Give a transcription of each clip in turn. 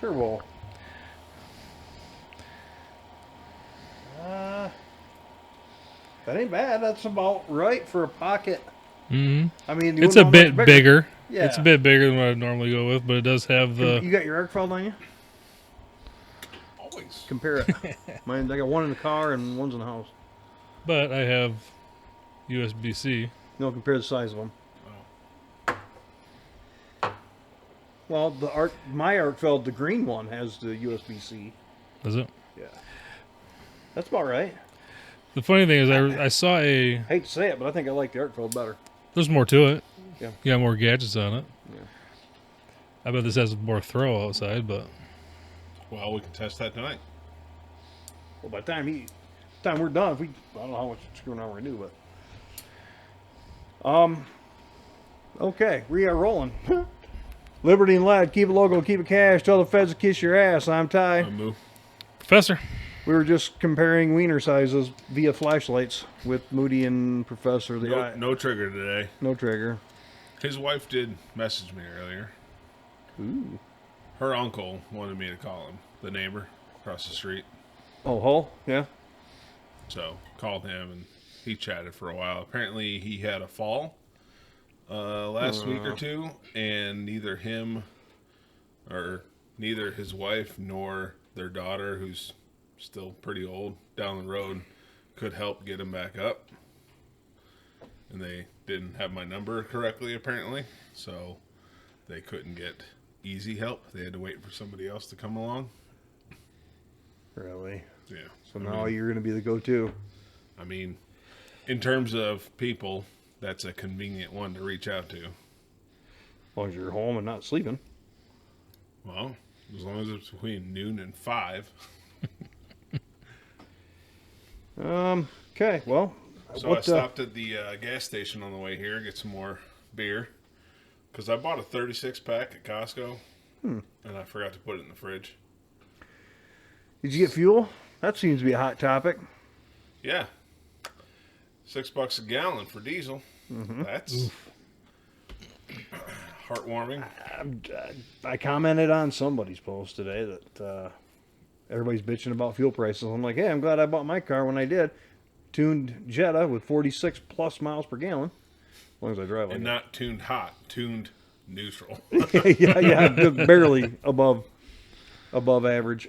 Turbo. That ain't bad. That's about right for a pocket. Mm-hmm. I mean, It's a bit bigger. Yeah. It's a bit bigger than what I'd normally go with, but it does have the... You got your arc feld on you? Always. Compare it. Mine, I got one in the car and one's in the house. But I have USB-C. No, compare the size of them. Oh. Well, my arc feld, the green one, has the USB-C. Does it? Yeah. That's about right. The funny thing is I saw a... I hate to say it, but I think I like the arc feld better. There's more to it. Yeah. You got more gadgets on it. Yeah. I bet this has more throw outside, but... Well, we can test that tonight. Well, by the time we're done, I don't know how much screwing around we're gonna do, but okay, we are rolling. Liberty and lead, keep it local, keep it cash. Tell the feds to kiss your ass. I'm Ty. Move. Professor. We were just comparing wiener sizes via flashlights with Moody and Professor. No trigger today. No trigger. His wife did message me earlier. Ooh. Her uncle wanted me to call him, the neighbor across the street. Oh, Hull? Yeah. So called him and he chatted for a while. Apparently he had a fall last week or two, and neither his wife nor their daughter, who's still pretty old, down the road, could help get him back up. And they didn't have my number correctly, apparently, so they couldn't get easy help. They had to wait for somebody else to come along. Really? Yeah. So now you're going to be the go-to. I mean, in terms of people, that's a convenient one to reach out to. As long as you're home and not sleeping. Well, as long as it's between noon and 5. Okay, well. So I stopped at the gas station on the way here, get some more beer. Because I bought a 36-pack at Costco, and I forgot to put it in the fridge. Did you get fuel? That seems to be a hot topic. Yeah. $6 a gallon for diesel. Mm-hmm. That's heartwarming. I commented on somebody's post today that everybody's bitching about fuel prices. I'm like, hey, I'm glad I bought my car when I did. Tuned Jetta with 46 plus miles per gallon. As long as I drive like And it. not tuned hot, tuned neutral. yeah, barely above average.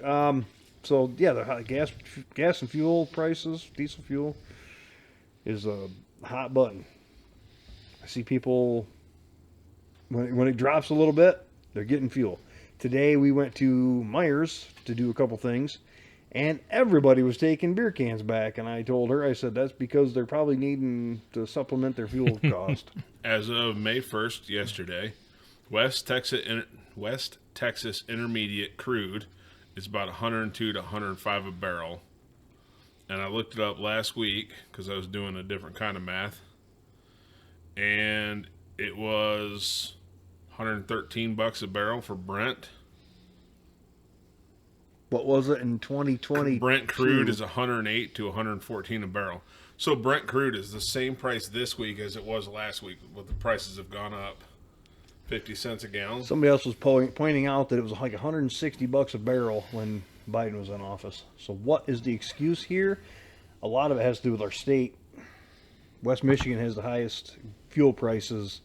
So yeah, the gas and fuel prices, diesel fuel, is a hot button. I see people when it drops a little bit, they're getting fuel. Today we went to Myers to do a couple things, and everybody was taking beer cans back. And I told her, I said, that's because they're probably needing to supplement their fuel cost. As of May 1st, yesterday, West Texas Intermediate crude is about 102 to 105 a barrel. And I looked it up last week because I was doing a different kind of math. And it was $113 a barrel for Brent. What was it in 2020? Brent crude is 108 to 114 a barrel. So Brent crude is the same price this week as it was last week, but the prices have gone up 50 cents a gallon. Somebody else was pointing out that it was like $160 a barrel when Biden was in office. So what is the excuse here? A lot of it has to do with our state. West Michigan has the highest fuel prices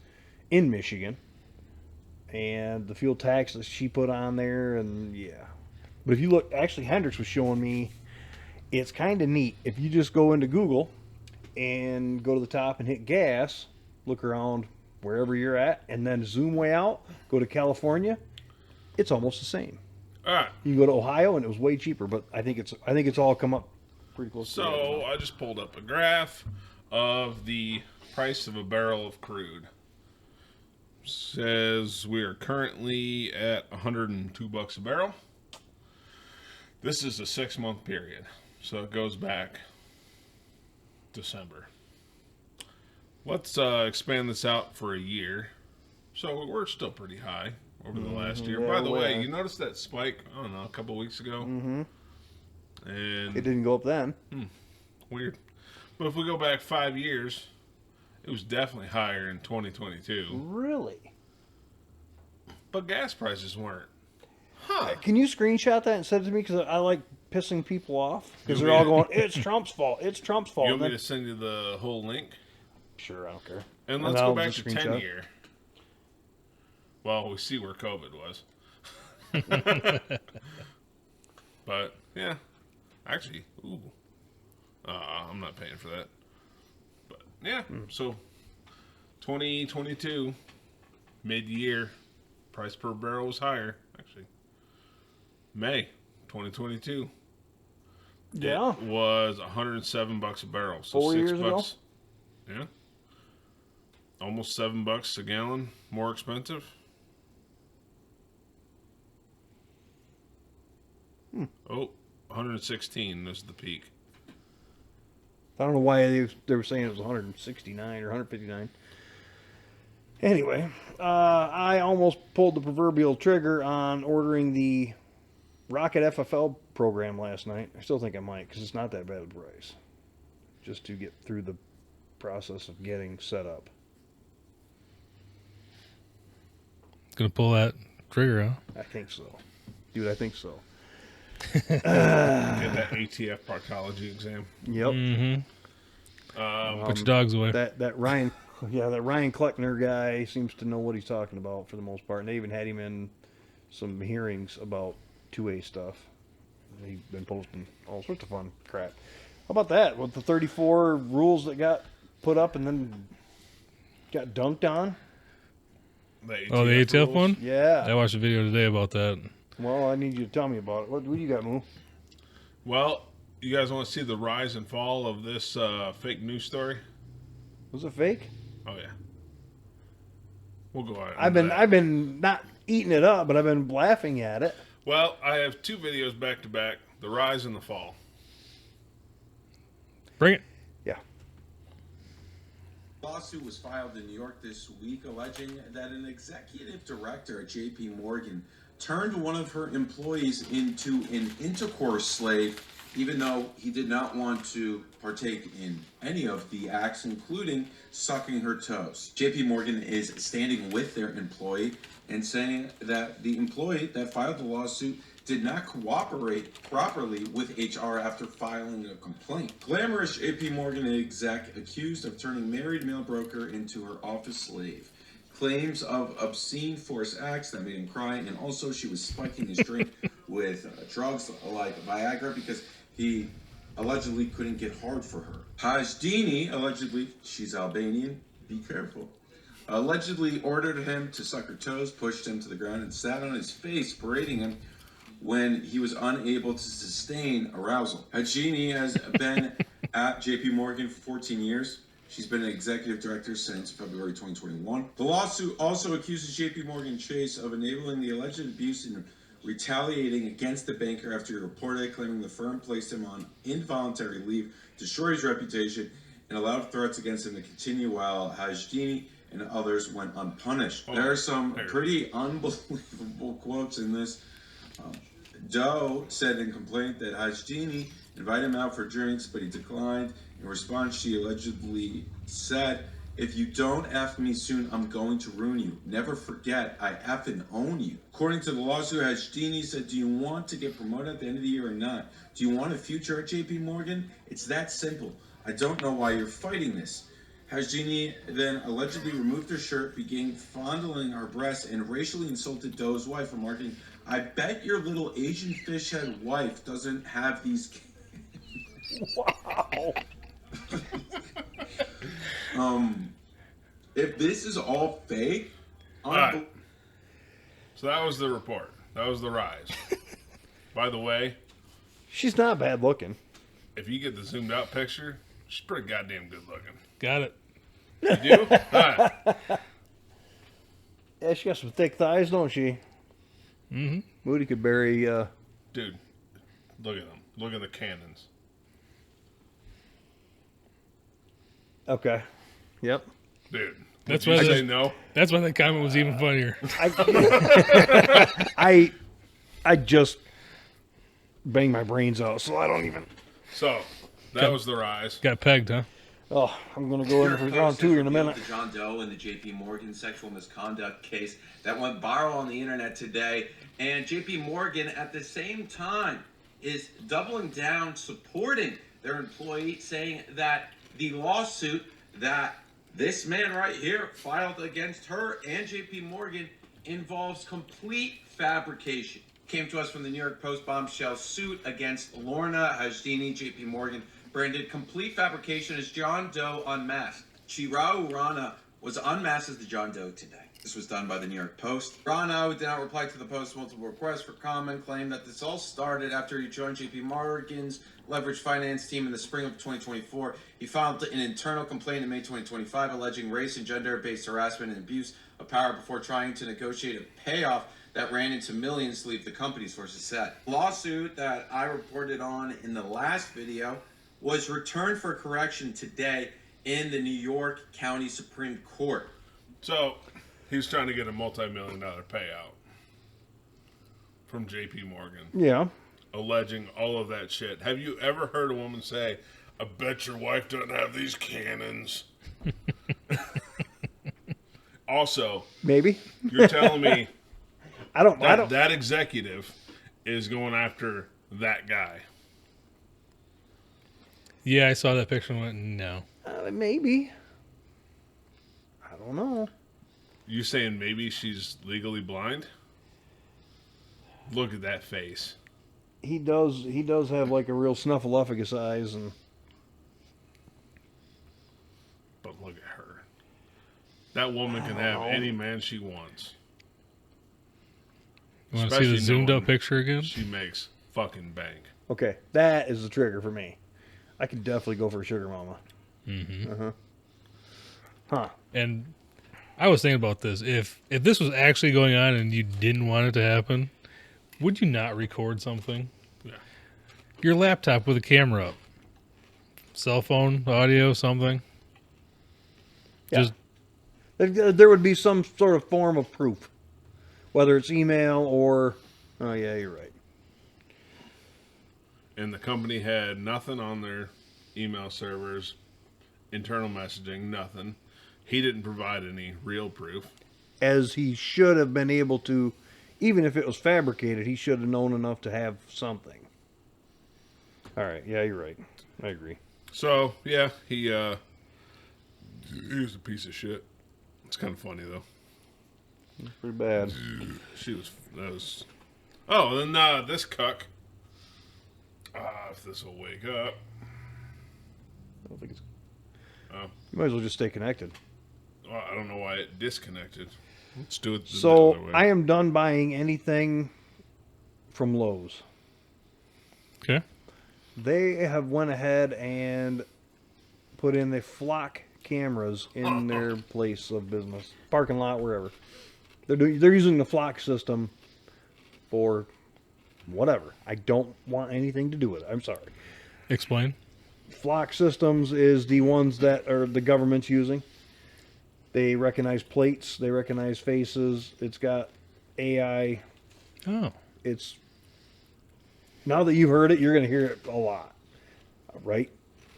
in Michigan. And the fuel tax that she put on there, and yeah. But if you look, actually Hendricks was showing me, it's kind of neat. If you just go into Google and go to the top and hit gas, look around wherever you're at, and then zoom way out, go to California, it's almost the same. All right. You can go to Ohio and it was way cheaper, but I think it's all come up pretty close. So I just pulled up a graph of the price of a barrel of crude. Says we are currently at $102 a barrel. This is a 6-month period, so it goes back December. Let's expand this out for a year. So we're still pretty high over the last year. By the way, you noticed that spike, I don't know, a couple weeks ago? Mm-hmm. And it didn't go up then. Weird. But if we go back 5 years, it was definitely higher in 2022. Really? But gas prices weren't. Can you screenshot that and send it to me? Because I like pissing people off. Because You they're all want going, it's Trump's fault. It's Trump's fault. You want me And to send you the whole link? Sure, I don't care. And let's I'll go back just to screenshot. 10 year. Well, we see where COVID was. But, yeah. Actually, ooh. I'm not paying for that. But, yeah. So, 2022, mid-year, price per barrel was higher. Actually, May 2022. Yeah. It was $107 a barrel. So 4 $6. years ago? Yeah. Almost $7 a gallon more expensive. Oh, 116 is the peak. I don't know why they were saying it was 169 or 159. Anyway, I almost pulled the proverbial trigger on ordering the Rocket FFL program last night. I still think I might because it's not that bad a price. Just to get through the process of getting set up. Gonna pull that trigger out. I think so. Dude, I think so. Get that ATF proctology exam. Yep. Mm-hmm. Put your dogs away. That Ryan, that Ryan Kleckner guy seems to know what he's talking about for the most part. And they even had him in some hearings about 2A stuff. He's been posting all sorts of fun crap. How about that? With the 34 rules that got put up and then got dunked on? The ATF rules. one? Yeah. I watched a video today about that. Well, I need you to tell me about it. What do you got, Moo? Well, you guys want to see the rise and fall of this fake news story? Was it fake? Oh yeah. We'll go on. I've been not eating it up, but I've been laughing at it. Well, I have two videos back to back: the rise and the fall. Bring it. Yeah. Lawsuit was filed in New York this week alleging that an executive director at JP Morgan turned one of her employees into an intercourse slave, even though he did not want to partake in any of the acts, including sucking her toes. JP Morgan is standing with their employee and saying that the employee that filed the lawsuit did not cooperate properly with HR after filing a complaint. Glamorous JP Morgan exec accused of turning married male broker into her office slave. Claims of obscene force acts that made him cry, and also she was spiking his drink with drugs like Viagra because he allegedly couldn't get hard for her. Hajdini, allegedly, she's Albanian, be careful, allegedly ordered him to suck her toes, pushed him to the ground, and sat on his face, berating him when he was unable to sustain arousal. Hajdini has been at JP Morgan for 14 years. She's been an executive director since February 2021. The lawsuit also accuses JP Morgan Chase of enabling the alleged abuse and retaliating against the banker after he reported, claiming the firm placed him on involuntary leave, destroyed his reputation, and allowed threats against him to continue while Hajdini and others went unpunished. There are some pretty unbelievable quotes in this. Doe said in complaint that Hajdini invited him out for drinks, but he declined. In response, she allegedly said, "If you don't F me soon, I'm going to ruin you. Never forget, I effing own you." According to the lawsuit, Hajdini said, "Do you want to get promoted at the end of the year or not? Do you want a future at JP Morgan? It's that simple. I don't know why you're fighting this." Hajdini then allegedly removed her shirt, began fondling her breasts, and racially insulted Doe's wife, remarking, "I bet your little Asian fish head wife doesn't have these kids." Wow. If this is all fake, Right. So that was the report. That was the rise. By the way, She's not bad looking. if you get the zoomed out picture, she's pretty goddamn good looking. Got it. You do? All right. Yeah, she got some thick thighs, don't she? Mm-hmm. Moody could bury. Dude, look at them. Look at the cannons. Okay. Yep. Dude, That's did you why say there's- no? That's why that comment was even funnier. I just banged my brains out, so I don't even. So, that was the rise. Got pegged, huh? Oh, I'm going to go in for round 2 here in a minute. The John Doe and the J.P. Morgan sexual misconduct case that went viral on the internet today. And J.P. Morgan, at the same time, is doubling down, supporting their employee, saying that the lawsuit that this man right here filed against her and J.P. Morgan involves complete fabrication. Came to us from the New York Post. Bombshell suit against Lorna Hajdini, J.P. Morgan, branded complete fabrication as John Doe unmasked. Chirau Rana was unmasked as the John Doe today. This was done by the New York Post. Rana, who did not reply to the Post's multiple requests for comment, claimed that this all started after he joined J.P. Morgan's leveraged finance team in the spring of 2024. He filed an internal complaint in May 2025 alleging race and gender-based harassment and abuse of power before trying to negotiate a payoff that ran into millions to leave the company, sources said. The lawsuit that I reported on in the last video was returned for correction today in the New York County Supreme Court. So, he's trying to get a multi-million-dollar payout from J.P. Morgan. Yeah. Alleging all of that shit. Have you ever heard a woman say, I bet your wife doesn't have these cannons? Also, Maybe. you're telling me I don't. that executive is going after that guy. Yeah, I saw that picture and went, no. Maybe. I don't know. You saying maybe she's legally blind? Look at that face. He does have like a real snuffleupagus eyes, and But look at her. That woman can have any man she wants. You want to see the Especially zoomed knowing up picture again? She makes fucking bank. okay, that is the trigger for me. I could definitely go for a sugar mama. Mm-hmm. Huh. And I was thinking about this. If this was actually going on and you didn't want it to happen, would you not record something? Yeah. Your laptop with a camera up. Cell phone, audio, something. Yeah. Just There would be some sort of form of proof, whether it's email or. Oh yeah, you're right. And the company had nothing on their email servers, internal messaging, nothing. He didn't provide any real proof. As he should have been able to, even if it was fabricated, he should have known enough to have something. All right, yeah, you're right. I agree. So, yeah, he was a piece of shit. It's kind of funny, though. It's pretty bad. That was... Oh, and then this cuck. If this will wake up. I don't think it's. Oh. You might as well just stay connected. Well, I don't know why it disconnected. Let's do it the So other way. I am done buying anything from Lowe's. okay. They have went ahead and put in the flock cameras in their place of business, parking lot, wherever. They're using the flock system for whatever. I don't want anything to do with it. I'm sorry. Explain. Flock systems is the ones that are the government's using. They recognize plates. They recognize faces. It's got AI. Oh. It's now that you've heard it, you're going to hear it a lot, right?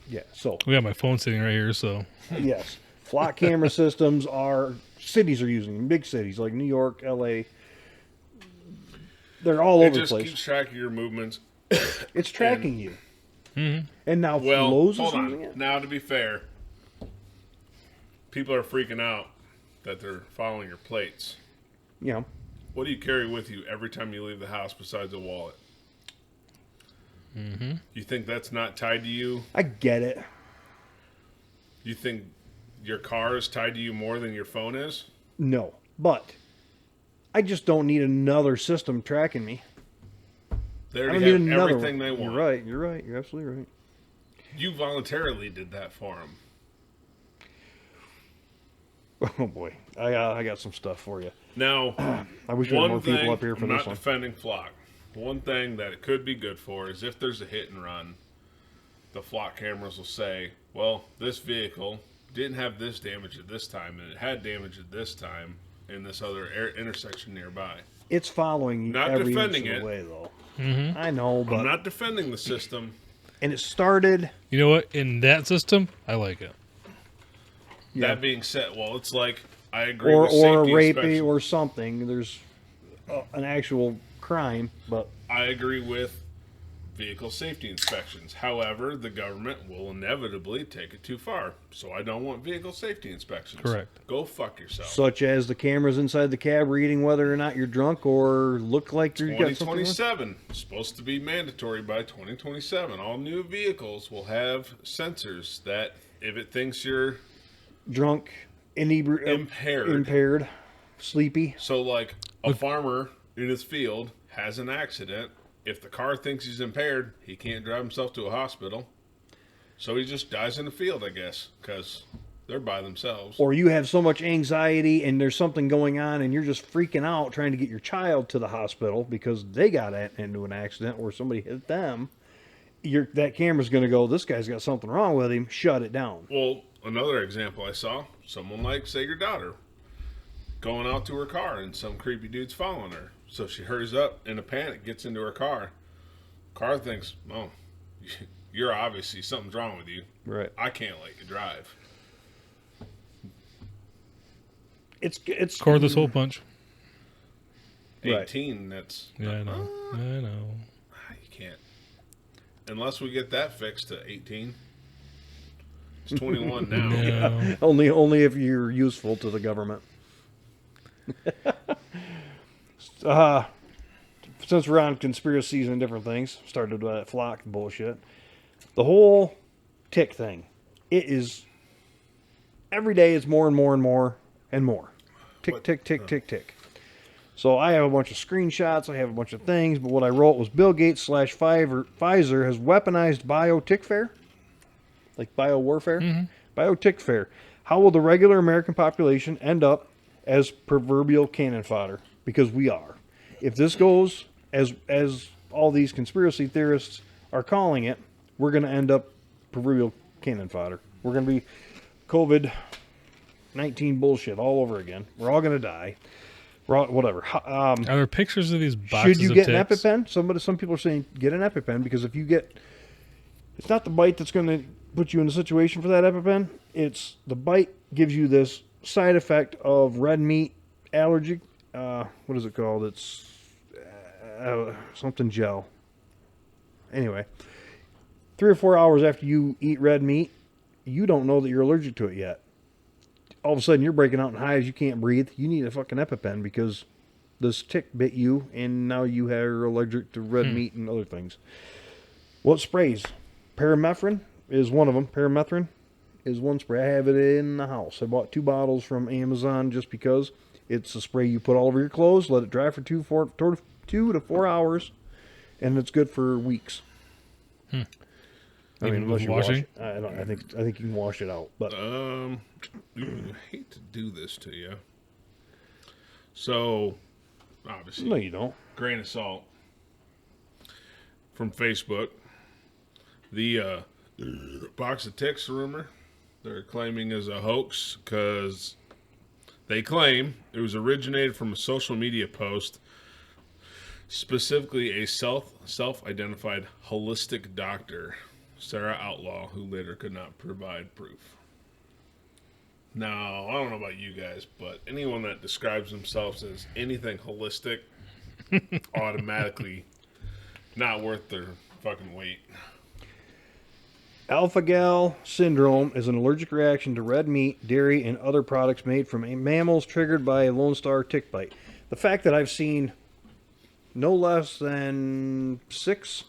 Yeah. So We got my phone sitting right here, so. yes, flock camera systems are cities are using them, big cities like New York, LA. They're all It over the just place. keeps track of your movements. It's tracking you. Mm-hmm. And now Well, Lowe's is hold using on. it. Now, to be fair, people are freaking out that they're following your plates. Yeah. What do you carry with you every time you leave the house besides a wallet? Mm-hmm. You think that's not tied to you? I get it. You think your car is tied to you more than your phone is? No, but I just don't need another system tracking me. They I don't already need have another everything one. they want. You're right. You're right. You're absolutely right. You voluntarily did that for them. Oh boy, I got some stuff for you. Now, I wish there were one more thing, people up here for I'm this not one. defending flock. One thing that it could be good for is if there's a hit and run, the flock cameras will say, well, this vehicle didn't have this damage at this time, and it had damage at this time in this other intersection nearby. It's following you Not every inch of defending the it. way, though. Mm-hmm. I know, but I'm not defending the system. and it started. You know what? In that system, I like it. Yeah. That being said, well, it's like I agree or with or a safety rape inspection. or something. There's an actual crime, but I agree with vehicle safety inspections. However, the government will inevitably take it too far. So I don't want vehicle safety inspections. Correct. Go fuck yourself. such as the cameras inside the cab reading whether or not you're drunk or look like you've got something. 2027 supposed to be mandatory by 2027. All new vehicles will have sensors that if it thinks you're Drunk, impaired, sleepy. so like a farmer in his field has an accident. If the car thinks he's impaired, he can't drive himself to a hospital. So he just dies in the field, I guess, because they're by themselves. Or you have so much anxiety and there's something going on and you're just freaking out trying to get your child to the hospital because they got into an accident or somebody hit them. That camera's going to go, this guy's got something wrong with him, shut it down. Well, another example I saw, someone like, say, your daughter, going out to her car and some creepy dude's following her. So she hurries up in a panic, gets into her car. Car thinks, oh, you're obviously, something's wrong with you. Right. I can't let you drive. It's Record this whole punch. Right. 18, that's... Yeah, I know. I know. You can't. Unless we get that fixed to 18. It's 21 now. No. only if you're useful to the government. Since we're on conspiracies and different things, started with that flock bullshit. The whole tick thing, it is every day. It's more and more and more and more. Tick, tick, tick, tick, tick. So I have a bunch of screenshots. I have a bunch of things. But what I wrote was Bill Gates / Pfizer has weaponized bio-tick-fare, like bio-warfare, bio-tick-fare. How will the regular American population end up as proverbial cannon fodder? Because we are. If this goes as all these conspiracy theorists are calling it, we're going to end up proverbial cannon fodder. We're going to be COVID-19 bullshit all over again. We're all going to die. Whatever. Are there pictures of these boxes Should you of get an ticks? EpiPen? Some people are saying get an EpiPen because if you get, it's not the bite that's going to put you in a situation for that EpiPen. It's the bite gives you this side effect of red meat allergy. What is it called? It's something gel. Anyway, 3 or 4 hours after you eat red meat, you don't know that you're allergic to it yet. All of a sudden, you're breaking out in hives. You can't breathe. You need a fucking EpiPen because this tick bit you, and now you are allergic to red meat and other things. What sprays? Permethrin is one of them. Permethrin is one spray. I have it in the house. I bought 2 bottles from Amazon just because it's a spray you put all over your clothes, let it dry for 2 to 4 hours, and it's good for weeks. I mean, unless you washing? wash it. I think you can wash it out. But I hate to do this to you. So, obviously, no, you don't. grain of salt from Facebook. The box of ticks rumor they're claiming is a hoax because they claim it was originated from a social media post, specifically a self-identified holistic doctor, Sarah Outlaw, who later could not provide proof. Now, I don't know about you guys, but anyone that describes themselves as anything holistic automatically not worth their fucking weight. Alpha-gal syndrome is an allergic reaction to red meat, dairy, and other products made from mammals triggered by a Lone Star tick bite. The fact that I've seen no less than 6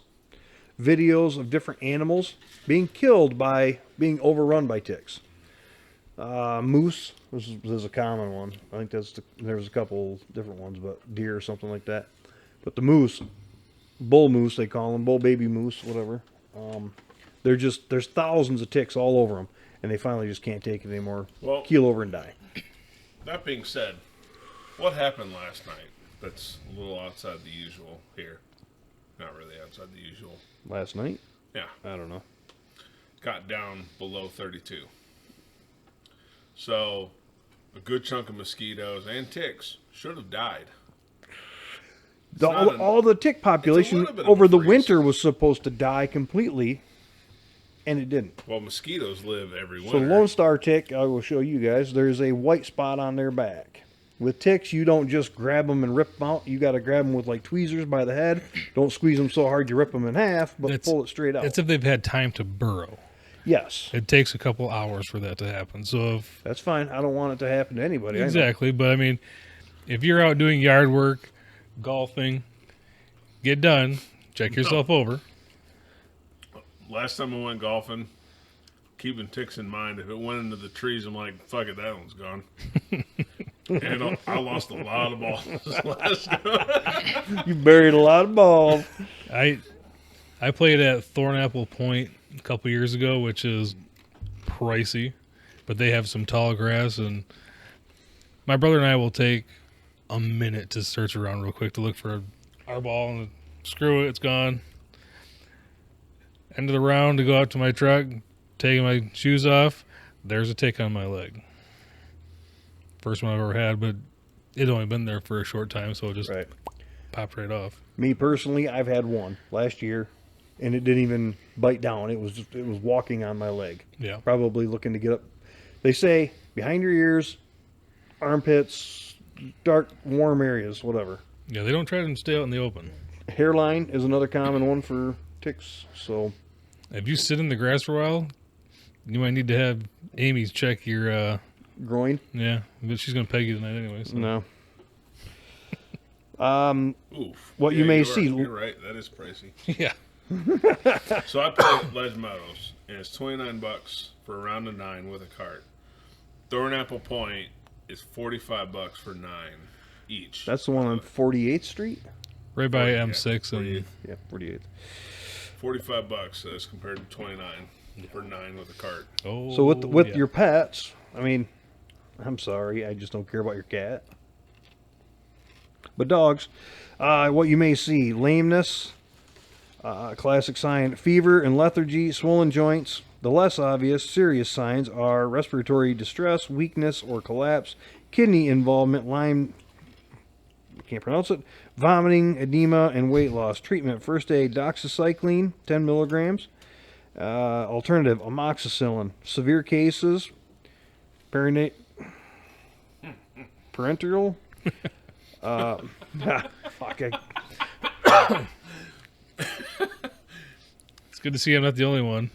videos of different animals being killed by being overrun by ticks. Moose is a common one. I think there's a couple different ones, but deer or something like that. But the moose, bull moose they call them, bull baby moose, whatever. There's thousands of ticks all over them, and they finally just can't take it anymore. Well, keel over and die. That being said, what happened last night that's a little outside the usual here? Not really outside the usual. Last night? Yeah. I don't know. Got down below 32. So, a good chunk of mosquitoes and ticks should have died. All the tick population little bit of over a the freeze. winter was supposed to die completely and it didn't. Well, mosquitoes live every So winter. Lone Star tick, I will show you guys, there's a white spot on their back. With ticks, you don't just grab them and rip them out. You got to grab them with like tweezers by the head. Don't squeeze them so hard you rip them in half, but pull it straight out. That's if they've had time to burrow. Yes. It takes a couple hours for that to happen. So if That's fine. I don't want it to happen to anybody. I know. exactly, but I mean, if you're out doing yard work, golfing, get done, check yourself over. Last time I went golfing, keeping ticks in mind, if it went into the trees, I'm like, fuck it, that one's gone. And I lost a lot of balls last time. You buried a lot of balls. I played at Thornapple Point a couple years ago, which is pricey, but they have some tall grass, and my brother and I will take a minute to search around real quick to look for our ball, and screw it, it's gone. End of the round to go out to my truck, taking my shoes off, there's a tick on my leg. First one I've ever had, but it'd only been there for a short time, so it just popped right off. Me personally, I've had one last year, and it didn't even bite down. It was walking on my leg. Yeah. Probably looking to get up. They say behind your ears, armpits, dark, warm areas, whatever. Yeah, they don't try to stay out in the open. Hairline is another common one for ticks. So If you sit in the grass for a while, you might need to have Amy check your groin. yeah, but she's gonna peg you tonight anyway. So. No. Oof. What you may you're see- You're right. That is pricey. Yeah. So I played Les Meadows, and it's $29 for a round of 9 with a cart. Thornapple Point is $45 for 9 each. That's the one on 48th Street. Right by 40, M6 yeah, and Yeah, 48th. $45 as compared to 29 for 9 with a cart. oh. So with yeah. your pets, I mean, I'm sorry, I just don't care about your cat. But dogs, what you may see: lameness, classic sign, fever and lethargy, swollen joints. The less obvious, serious signs are respiratory distress, weakness or collapse, kidney involvement, Lyme, can't pronounce it, vomiting, edema, and weight loss. Treatment: first aid, doxycycline, 10 milligrams. Alternative: amoxicillin. Severe cases: parenteral. Fuck. It's good to see I'm not the only one.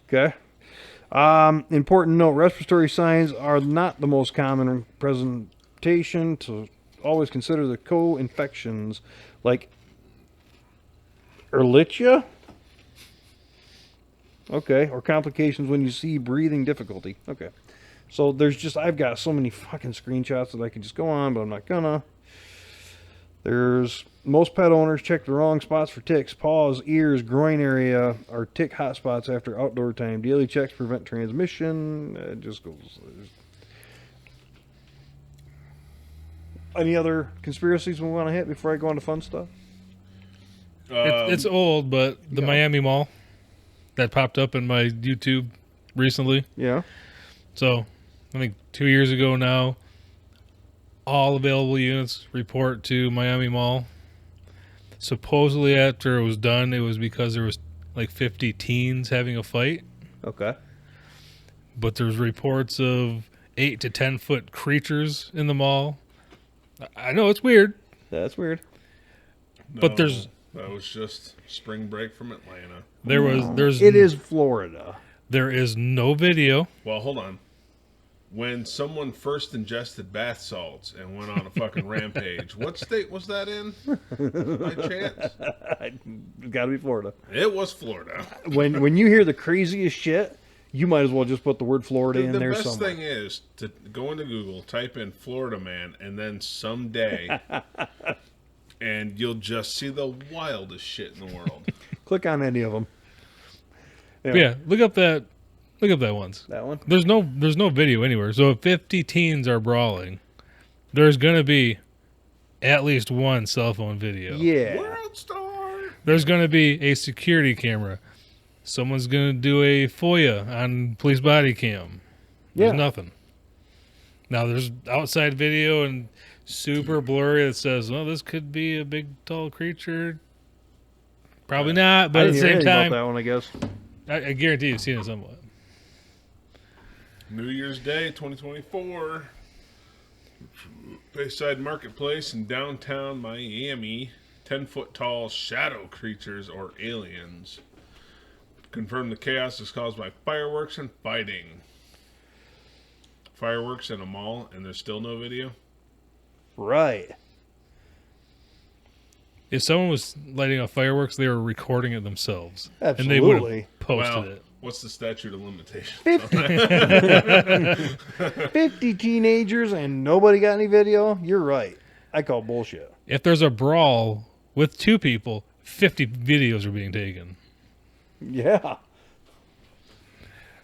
Okay. Important note: respiratory signs are not the most common presentation. To always consider the co-infections like Ehrlichia. Okay, or complications when you see breathing difficulty. Okay. So I've got so many fucking screenshots that I could just go on, but I'm not gonna. There's most pet owners check the wrong spots for ticks. Paws, ears, groin area are tick hotspots after outdoor time. Daily checks prevent transmission. It just goes. Any other conspiracies we want to hit before I go on to fun stuff? It's old, but the Miami Mall that popped up in my YouTube recently. Yeah. So I think 2 years ago now, all available units report to Miami Mall. Supposedly after it was done, it was because there was like 50 teens having a fight. Okay. But there's reports of 8 to 10 foot creatures in the mall. I know it's weird, That's weird. but there's That was just spring break from Atlanta. It is Florida. there is no video. Well, hold on. When someone first ingested bath salts and went on a fucking rampage, what state was that in? By chance? It's got to be Florida. It was Florida. When you hear the craziest shit, you might as well just put the word Florida in The there best somewhere. thing is to go into Google, type in Florida man, and then someday, and you'll just see the wildest shit in the world. Click on any of them. Yeah, look up that once. That one. There's no video anywhere. So if 50 teens are brawling, there's gonna be at least one cell phone video. Yeah. World Star! There's gonna be a security camera. Someone's gonna do a FOIA on police body cam. There's Yeah. nothing. Now there's outside video and super blurry that says, "Well, this could be a big tall creature." Probably not, I but at didn't the hear same anything time, about that one, I guess. I guarantee you've seen it somewhat. New Year's Day 2024. Bayside Marketplace in downtown Miami. 10-foot tall shadow creatures or aliens. Confirmed the chaos is caused by fireworks and fighting. Fireworks in a mall and there's still no video? Right. If someone was lighting off fireworks, they were recording it themselves. Absolutely. And they would have posted Well, it. what's the statute of limitations? 50 teenagers and nobody got any video? You're right. I call bullshit. If there's a brawl with 2 people, 50 videos are being taken. Yeah.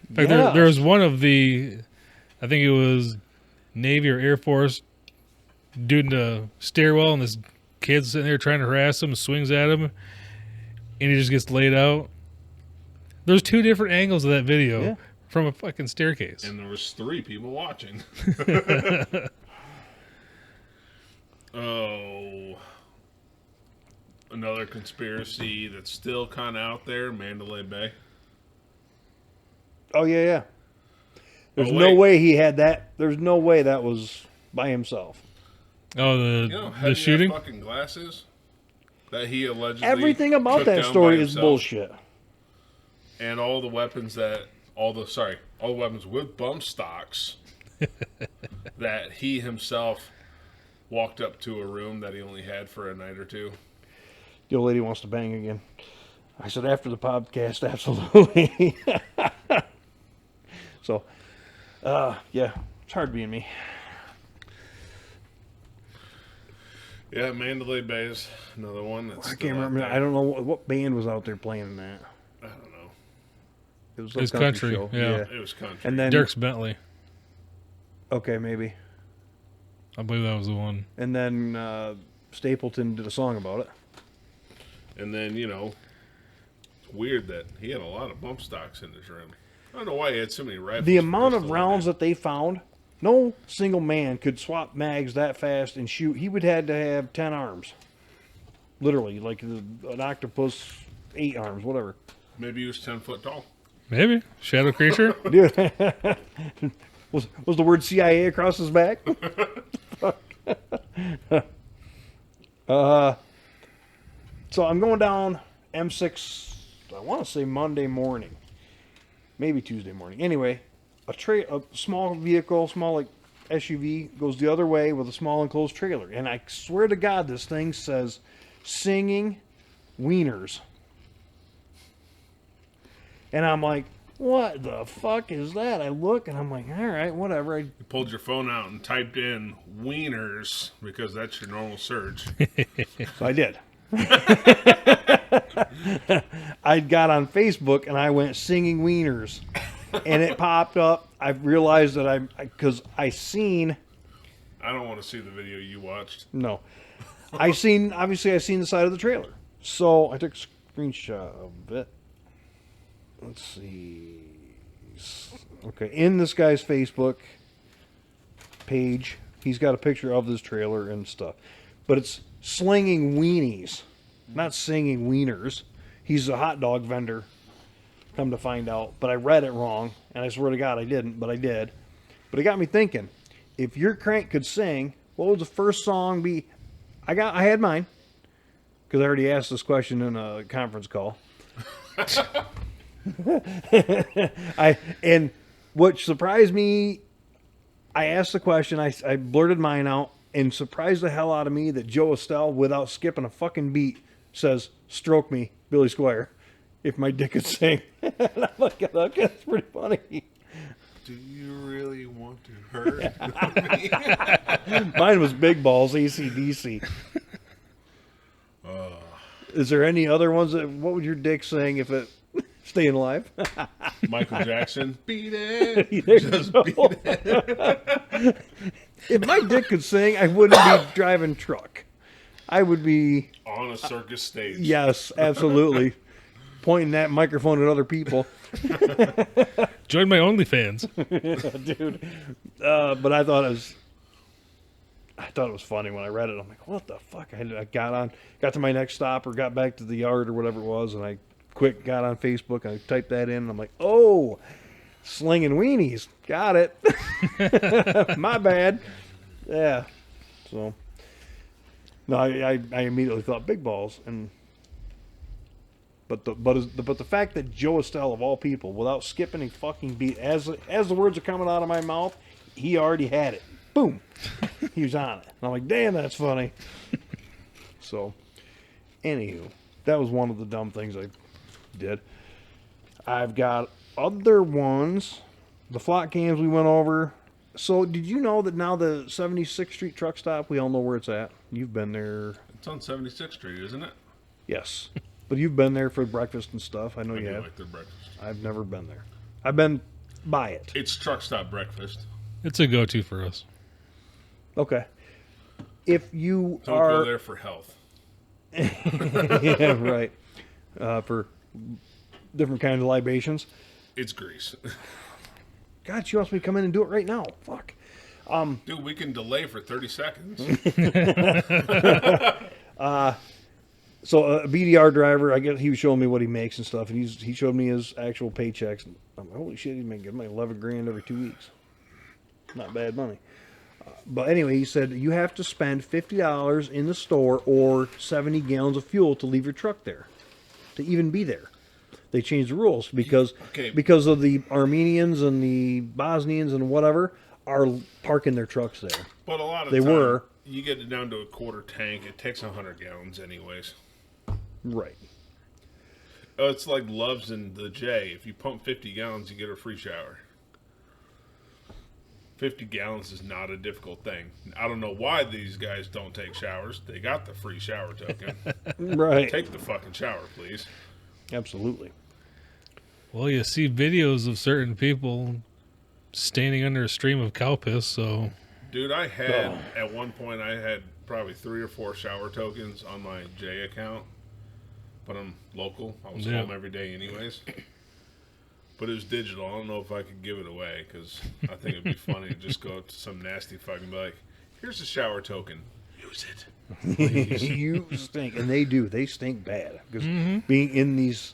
In fact, there was one of the, I think it was Navy or Air Force, dude in the stairwell, and this kid's sitting there trying to harass him, swings at him, and he just gets laid out. There's 2 different angles of that video from a fucking staircase. And there was 3 people watching. Oh. Another conspiracy that's still kind of out there, Mandalay Bay. Oh, yeah. There's Oh, no wait. way he had that. There's no way that was by himself. Oh, You know how the shooting? fucking glasses that he allegedly Everything about took that down story by is himself. bullshit. And all the weapons that all the weapons with bump stocks that he himself walked up to a room that he only had for a night or 2. The old lady wants to bang again. I said after the podcast, absolutely. So, yeah, it's hard being me. Yeah, Mandalay Bay is another one. That's I still can't out remember. there. I don't know what band was out there playing that. I don't know. It was It was some country, show. yeah. It was country. And then Dirks Bentley. okay, maybe. I believe that was the one. And then Stapleton did a song about it. And then, it's weird that he had a lot of bump stocks in his room. I don't know why he had so many rifles. The amount of rounds that they found, no single man could swap mags that fast and shoot. He would had to have 10 arms. Literally, like an octopus, 8 arms, whatever. Maybe he was 10 foot tall. Maybe. Shadow creature? Dude, was the word CIA across his back? So I'm going down M6, I want to say Monday morning. Maybe Tuesday morning. Anyway, a small vehicle, small like SUV, goes the other way with a small enclosed trailer. And I swear to God, this thing says singing wieners. And I'm like, what the fuck is that? I look and I'm like, all right, whatever. You pulled your phone out and typed in wieners because that's your normal search. So I did. I got on Facebook and I went singing wieners. And it popped up. I realized that because I seen. I don't want to see the video you watched. No. Obviously I seen the side of the trailer. So I took a screenshot of it. Let's see. Okay, in this guy's Facebook page, he's got a picture of this trailer and stuff. But it's slinging weenies, not singing wieners. He's a hot dog vendor, come to find out. But I read it wrong, and I swear to God I didn't, but I did. But it got me thinking, if your crank could sing, what would the first song be? I had mine, because I already asked this question in a conference call. And what surprised me, I asked the question, I blurted mine out, and surprised the hell out of me that Joe Estelle, without skipping a fucking beat, says, "Stroke me, Billy Squire, if my dick could sing." And I'm like, okay, that's pretty funny. Do you really want to hurt me? Mine was Big Balls, AC/DC. Is there any other ones what would your dick sing if it staying alive? Michael Jackson, beat it. There Just you beat go. it. If my dick could sing, I wouldn't be driving truck. I would be, On a circus stage. yes, absolutely, pointing that microphone at other people. Join my OnlyFans. Dude. But I thought it was funny when I read it. I'm like, what the fuck? I got to my next stop or got back to the yard or whatever it was, and I quick got on Facebook. I typed that in, and I'm like, oh, slinging weenies. Got it. My bad. Yeah. So, no, I immediately thought big balls, and but the fact that Joe Estelle of all people, without skipping a fucking beat, as the words are coming out of my mouth, he already had it. Boom, he was on it. And I'm like, damn, that's funny. So, anywho, that was one of the dumb things I did. I've got other ones. The flock cams we went over. So, did you know that now the 76th Street truck stop, we all know where it's at? You've been there. It's on 76th Street, isn't it? Yes. But you've been there for breakfast and stuff. I know you do have. like their breakfast. I've never been there. I've been by it. It's truck stop breakfast. It's a go-to for us. Okay. If you Don't are... go there for health. Yeah, right. For different kinds of libations. It's grease. God, she wants me to come in and do it right now. Fuck. Dude, we can delay for 30 seconds. So a BDR driver, I guess he was showing me what he makes and stuff, and he showed me his actual paychecks. And I'm like, holy shit, he's making like 11 grand every 2 weeks. Not bad money. But anyway, he said you have to spend $50 in the store or 70 gallons of fuel to leave your truck there, to even be there. They changed the rules because of the Armenians and the Bosnians and whatever are parking their trucks there. But a lot of They time, were. You get it down to a quarter tank. It takes 100 gallons anyways. Right. It's like Love's and the J. If you pump 50 gallons, you get a free shower. 50 gallons is not a difficult thing. I don't know why these guys don't take showers. They got the free shower token. Right. Take the fucking shower, please. Absolutely. Well, you see videos of certain people standing under a stream of cow piss, so... Dude, at one point, I had probably 3 or 4 shower tokens on my J account. But I'm local. I was home every day anyways. But it was digital. I don't know if I could give it away because I think it'd be funny to just go up to some nasty fucking be like, here's a shower token. Use it. You stink. And they do. They stink bad. Because being in these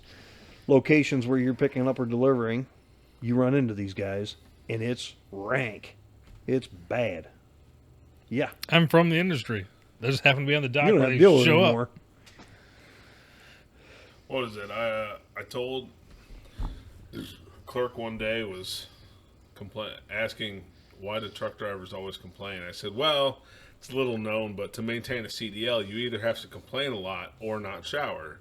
locations where you're picking up or delivering, you run into these guys, and it's rank. It's bad. Yeah. I'm from the industry. They just happen to be on the dock You don't where have they to deal with it show anymore. up. What is it? I told this clerk one day was asking why do truck drivers always complain. I said, well, it's little known, but to maintain a CDL, you either have to complain a lot or not shower.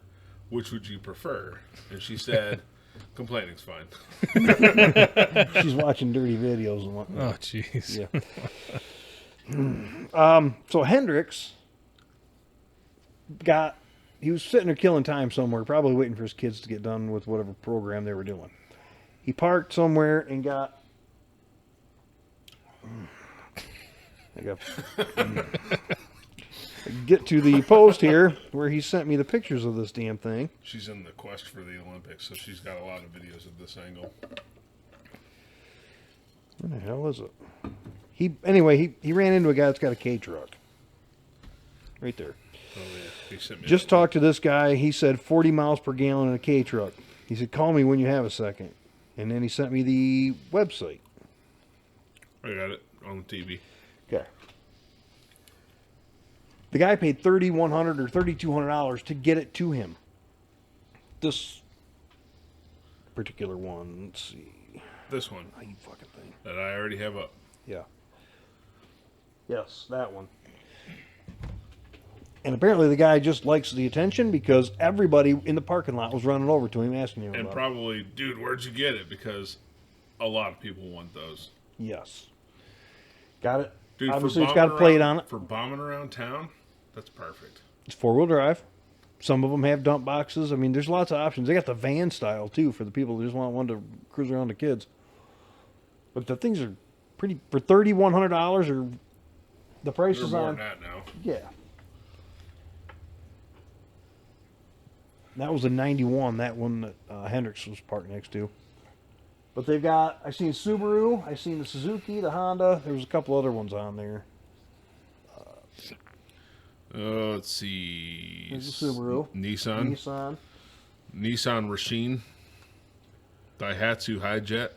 Which would you prefer? And she said, complaining's fine. She's watching dirty videos and whatnot. Oh, jeez. Yeah. So Hendrix he was sitting there killing time somewhere, probably waiting for his kids to get done with whatever program they were doing. He parked somewhere and get to the post here where he sent me the pictures of this damn thing. She's in the quest for the Olympics, so she's got a lot of videos of this angle. Where the hell is it? He ran into a guy that's got a K truck. Right there. Oh, yeah. He sent me Just talked to this guy. He said 40 miles per gallon in a K truck. He said, call me when you have a second. And then he sent me the website. I got it on the TV. Okay. The guy paid $3,100 or $3,200 to get it to him. This particular one. Let's see. This one. Oh, you fucking thing. That I already have up. Yeah. Yes, that one. And apparently the guy just likes the attention because everybody in the parking lot was running over to him asking him And about probably, dude, where'd you get it? Because a lot of people want those. it. Yes. Got it. Dude, Obviously, it's got a plate on it. For bombing around town, that's perfect. It's four-wheel drive. Some of them have dump boxes. I mean, there's lots of options. They got the van style, too, for the people who just want one to cruise around the kids. But the things are pretty... For $3,100, or the price They're is more on... than that now. Yeah. That was a 91, that one that Hendrix was parked next to. But they've got... I've seen Subaru. I've seen the Suzuki, the Honda. There was a couple other ones on there. Let's see. There's a Subaru. Nissan. Nissan. Nissan Racine Daihatsu Hi-Jet.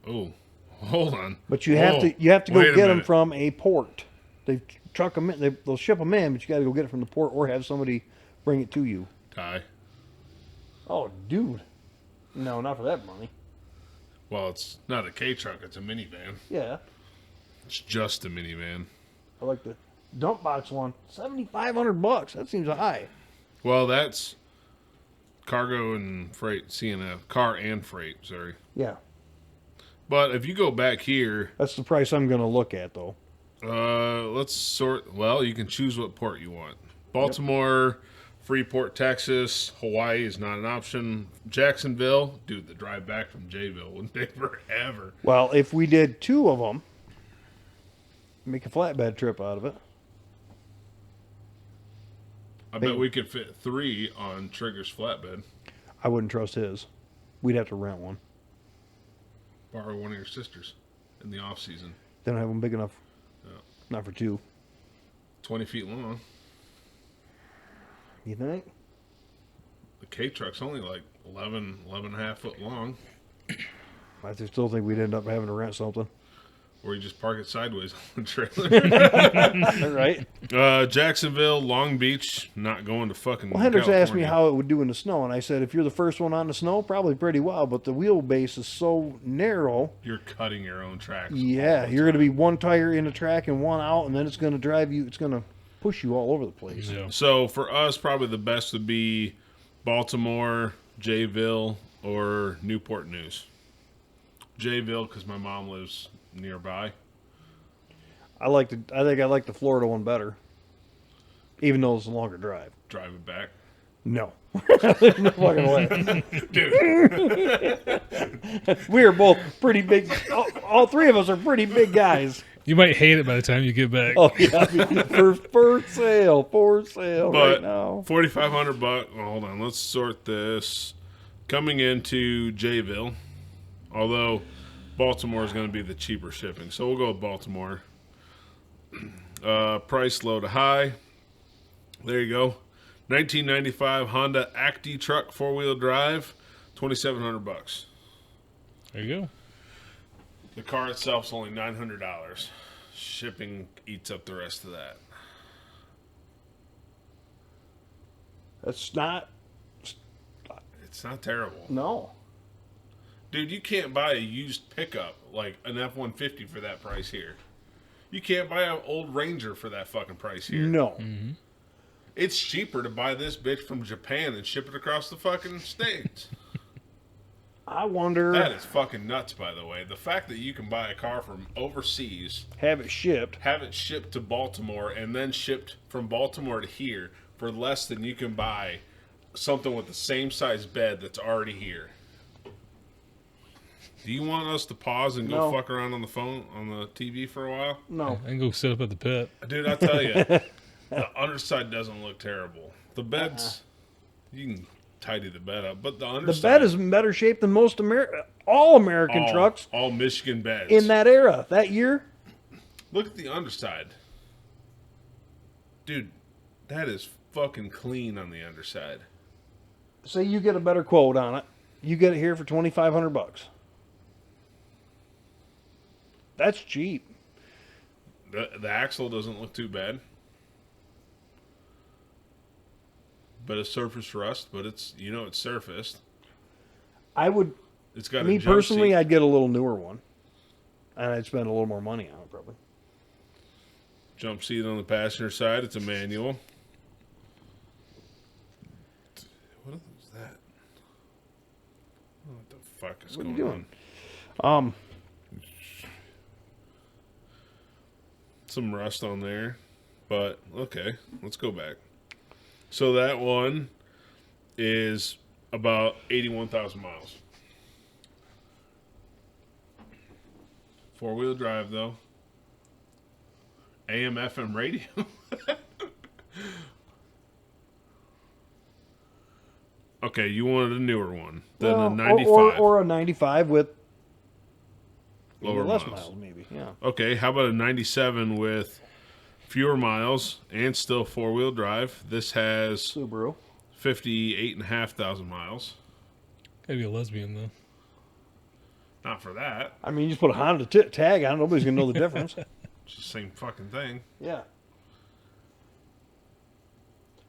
Oh, hold on. But you have to go wait a get them minute. from a port. They truck them in. They'll ship them in, but you got to go get it from the port or have somebody bring it to you. Ty. Oh, dude. No, not for that money. Well, it's not a K truck; it's a minivan. Yeah, It's just a minivan. I like the dump box one. $7,500. That seems high. Well, that's cargo and freight, CNF, car and freight. Sorry, Yeah, but if you go back here, that's the price I'm going to look at, though. let's sort. Well, you can choose what port you want. Baltimore, Freeport, Texas, Hawaii is not an option. Jacksonville, dude, the drive back from Jayville wouldn't take forever. Well, if we did 2 of them, make a flatbed trip out of it. I bet we could fit 3 on Trigger's flatbed. I wouldn't trust his. We'd have to rent one. Borrow one of your sisters in the off season. They don't have them big enough. No. Not for 2. 20 feet long. You think? The K truck's only like 11 and a half foot long. I still think we'd end up having to rent something. Or you just park it sideways on the trailer. Right? Jacksonville, Long Beach, not going to fucking Well, Hendricks asked me California. how it would do in the snow, and I said, if you're the first one on the snow, probably pretty well, but the wheelbase is so narrow. You're cutting your own tracks. Yeah, all the you're going to time. be one tire in the track and one out, and then it's going to drive you, it's going to push you all over the place. Yeah. So for us, probably the best would be Baltimore, Jayville, or Newport News. Jayville, because my mom lives nearby. I think I like the Florida one better, even though it's a longer drive. Drive it back. No. No fucking way. Dude, We are both pretty big. All 3 of us are pretty big guys. You might hate it by the time you get back. Oh, yeah. For sale right but now. $4,500. Hold on, let's sort this. Coming into Jayville, although Baltimore is going to be the cheaper shipping, so we'll go with Baltimore. Price low to high. There you go. 1995 Honda Acti truck 4-wheel drive, $2,700. There you go. The car itself's only $900. Shipping eats up the rest of that. That's not. It's not terrible. No. Dude, you can't buy a used pickup like an F-150 for that price here. You can't buy an old Ranger for that fucking price here. No. It's cheaper to buy this bitch from Japan and ship it across the fucking States. I wonder. That is fucking nuts, by the way. The fact that you can buy a car from overseas, Have it shipped. have it shipped to Baltimore, and then shipped from Baltimore to here for less than you can buy something with the same size bed that's already here. Do you want us to pause and go No. fuck around on the phone, on the TV for a while? No. I can go sit up at the pit. Dude, I tell you, the underside doesn't look terrible. The bed's, you can tidy the bed up, but the The underside. bed is in better shape than most all American trucks All Michigan beds. in that era, that year. Look at the underside. Dude, that is fucking clean on the underside. Say you get a better quote on it. You get it here for $2,500. That's cheap. The axle doesn't look too bad. But it's surface rust, but it's, it's surfaced. I would, It's got me a jump personally, seat. I'd get a little newer one. And I'd spend a little more money on it, probably. Jump seat on the passenger side. It's a manual. What is that? What the fuck is What are you going doing? on? Some rust on there. But, okay. Let's go back. So that one is about 81,000 miles. 4-wheel drive, though. AM, FM radio. Okay, you wanted a newer one than Well, a 95. Or a 95 with Lower less miles. miles, maybe. Yeah. Okay, how about a 97 with fewer miles, and still 4-wheel drive. This has Subaru. 58,500 miles. Gotta be a lesbian though. Not for that. I mean, you just put a Honda tag on it. Nobody's going to know the difference. It's the same fucking thing. Yeah.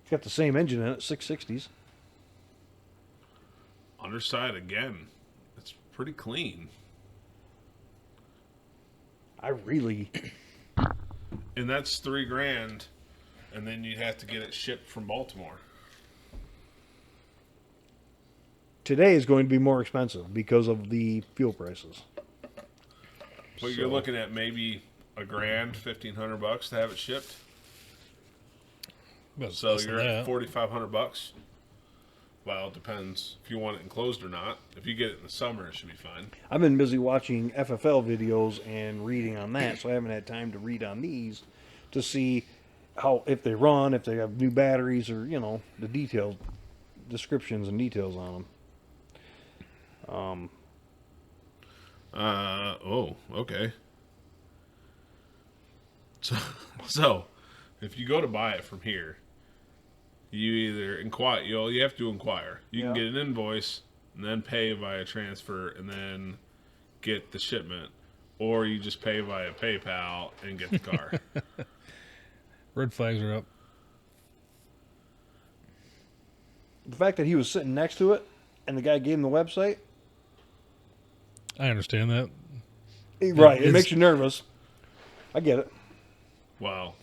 It's got the same engine in it, 660s. Underside again. It's pretty clean. I really... And that's $3,000, and then you'd have to get it shipped from Baltimore. Today is going to be more expensive because of the fuel prices. But you're looking at maybe $1,000, $1,500 to have it shipped. About So less than you're at that. $4,500. Well, it depends if you want it enclosed or not. If you get it in the summer, it should be fine. I've been busy watching FFL videos and reading on that, so I haven't had time to read on these to see how, if they run, if they have new batteries, or, you know, the detailed descriptions and details on them. Okay. So, if you go to buy it from here, you either inquire. You have to inquire. You can Yeah. get an invoice and then pay via transfer and then get the shipment, or you just pay via PayPal and get the car. Red flags are up. The fact that he was sitting next to it and the guy gave him the website, I understand that. right, it It's- makes you nervous. I get it. Well,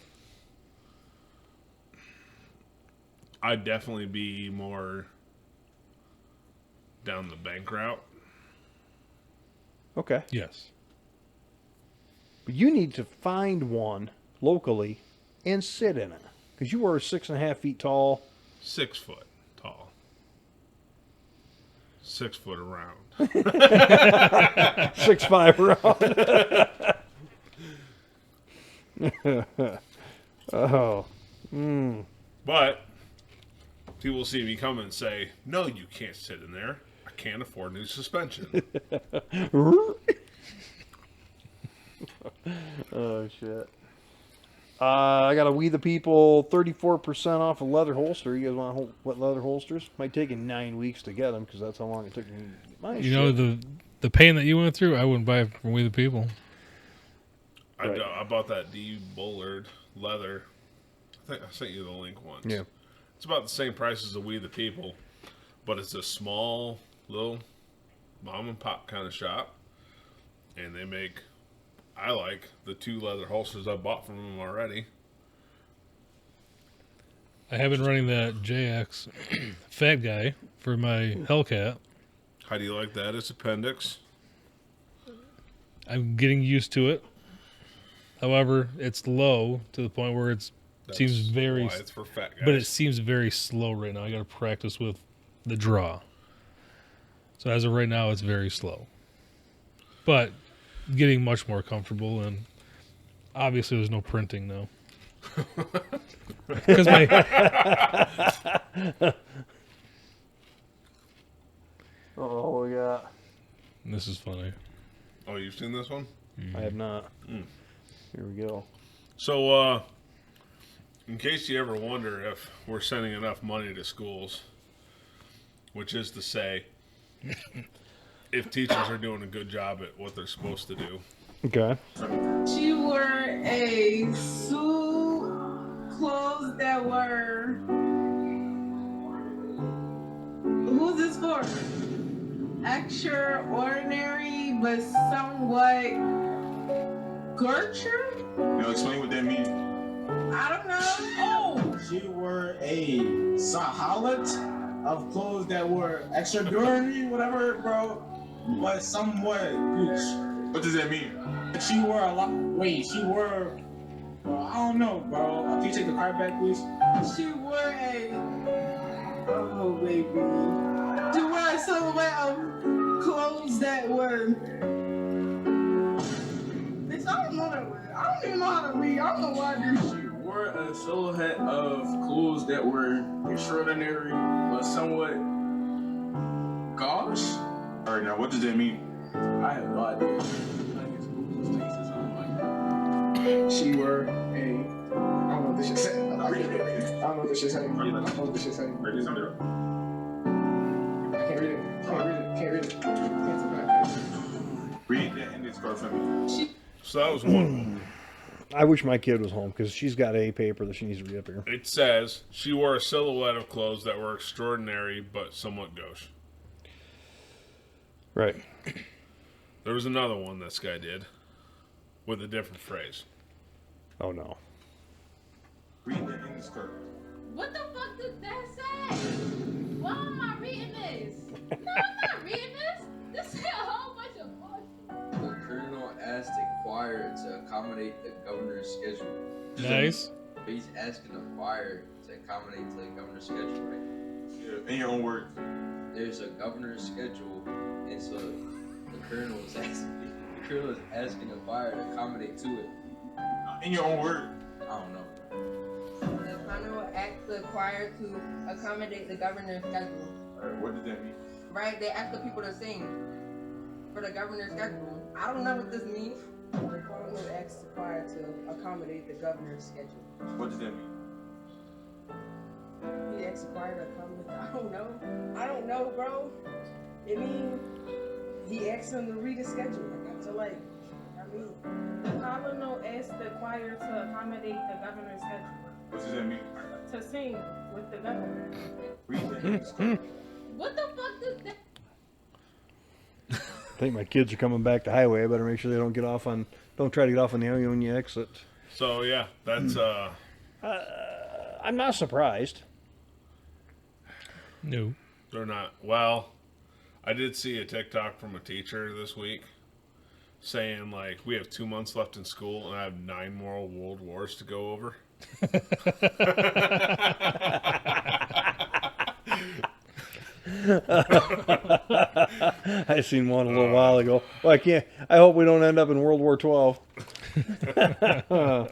I'd definitely be more down the bank route. Okay. Yes. But you need to find one locally and sit in it. Because you are 6.5 feet tall. 6 foot tall. 6 foot around. 6'5" around. Oh. But people see me come and say, "No, you can't sit in there. I can't afford new suspension." Oh, shit. I got a We the People 34% off a leather holster. You guys want what leather holsters? Might take you 9 weeks to get them because that's how long it took me to get my You know shit. the pain that you went through. I wouldn't buy it from We the People. Right. I bought that D Bullard leather. I think I sent you the link once. Yeah. It's about the same price as the We the People, but it's a small little mom and pop kind of shop, and they make. I like the 2 leather holsters I bought from them already. I have been running that JX Fat Guy for my Hellcat. How do you like that as appendix? I'm getting used to it. However, it's low to the point where it seems very, why it's for fat guys. but it seems very slow right now. I got to practice with the draw. So as of right now, it's very slow, but getting much more comfortable. And obviously, there's no printing now. Because Oh, we got. this is funny. Oh, you've seen this one? I have not. Here we go. So, in case you ever wonder if we're sending enough money to schools, which is to say, if teachers are doing a good job at what they're supposed to do. Okay. She wore a suit, clothes that were. Who's this for? Extraordinary, but somewhat Gertrude? Now explain what that means. I don't know. Oh! She wore a sahalat of clothes that were extraordinary, whatever, bro, but somewhat Gucci. What does that mean? She wore a lot. Wait, she wore. Bro, I don't know, bro. Can you take the card back, please? She wore a. Oh, baby. She wore a silhouette of clothes that were. Bitch, I don't know that word. I don't even know how to read. I don't know why I do. She wore a silhouette of clothes that were extraordinary, but somewhat gauche. All right, now what does that mean? I have no idea. I guess Google just thinks it's something like that. She wore a what this shit said. I don't know what this shit said. I don't know what this shit said. I can't read it. Can't read it. Cancel back. Read the ending score for me. So that was one. I wish my kid was home because she's got a paper that she needs to read up here. It says she wore a silhouette of clothes that were extraordinary but somewhat gauche. Right. There was another one this guy did with a different phrase. Oh no. Read the ending score. What the fuck did that say? Why am I reading this? No, I'm not reading this. This is a whole bunch of bullshit. The colonel asked the choir to accommodate the governor's schedule. Nice. He's asking the choir to accommodate to the governor's schedule, right? Yeah, in your own words. There's a governor's schedule, and so the colonel is asking the choir to accommodate to it. In your own words. I don't know. The colonel asked the choir to accommodate the governor's schedule. Alright, what does that mean? Right? They asked the people to sing for the governor's schedule. I don't know what this means. The colonel asked the choir to accommodate the governor's schedule. What does that mean? He asked the choir to accommodate. I don't know, bro. It means he asked him to read his schedule. The colonel asked the choir to accommodate the governor's schedule. What does that mean? To sing with the governor. Read the ending score. What the fuck did that? I think my kids are coming back to highway. I better make sure they don't try to get off on the Ionia exit. So yeah, that's I'm not surprised. No. they're not. Well, I did see a TikTok from a teacher this week saying like we have 2 months left in school and I have 9 more world wars to go over. I seen one a little while ago. Well, I hope we don't end up in World War 12. Oh,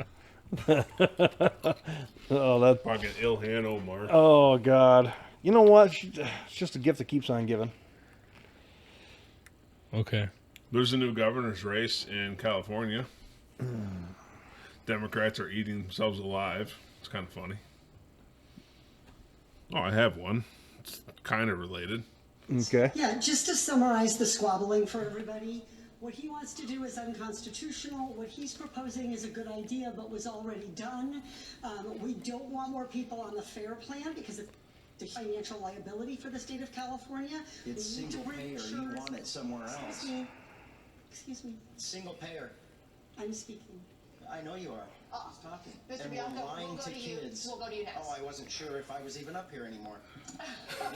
that Fucking Ilhan Omar. Oh God! You know what? It's just a gift that keeps on giving. Okay. There's a new governor's race in California. Democrats are eating themselves alive. It's kind of funny. Oh, I have one. It's kind of related. Okay. Yeah, just to summarize the squabbling for everybody, what he wants to do is unconstitutional. What he's proposing is a good idea, but was already done. We don't want more people on the FAIR plan because it's a financial liability for the state of California. It's single payer. You want it somewhere else. Excuse me. Single payer. I'm speaking. I know you are. Just talking. Mr. And Bianco, we're lying we'll go to to you. kids. We'll go to you next. Oh, I wasn't sure if I was even up here anymore.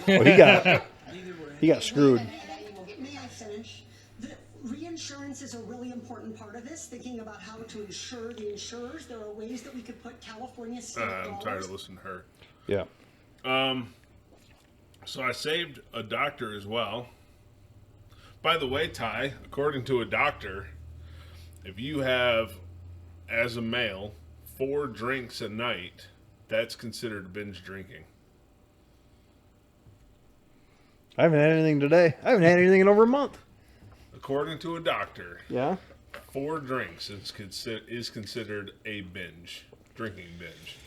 Well, he got screwed. May I finish? The reinsurance is a really important part of this, thinking about how to insure the insurers. There are ways that we could put California state I'm tired dollars. of listening to her. Yeah. So I saved a doctor as well. By the way, Ty, according to a doctor, if you have, as a male, 4 drinks a night, that's considered binge drinking. I haven't had anything today. I haven't had anything in over a month. According to a doctor, Yeah. 4 drinks is considered a binge, drinking binge.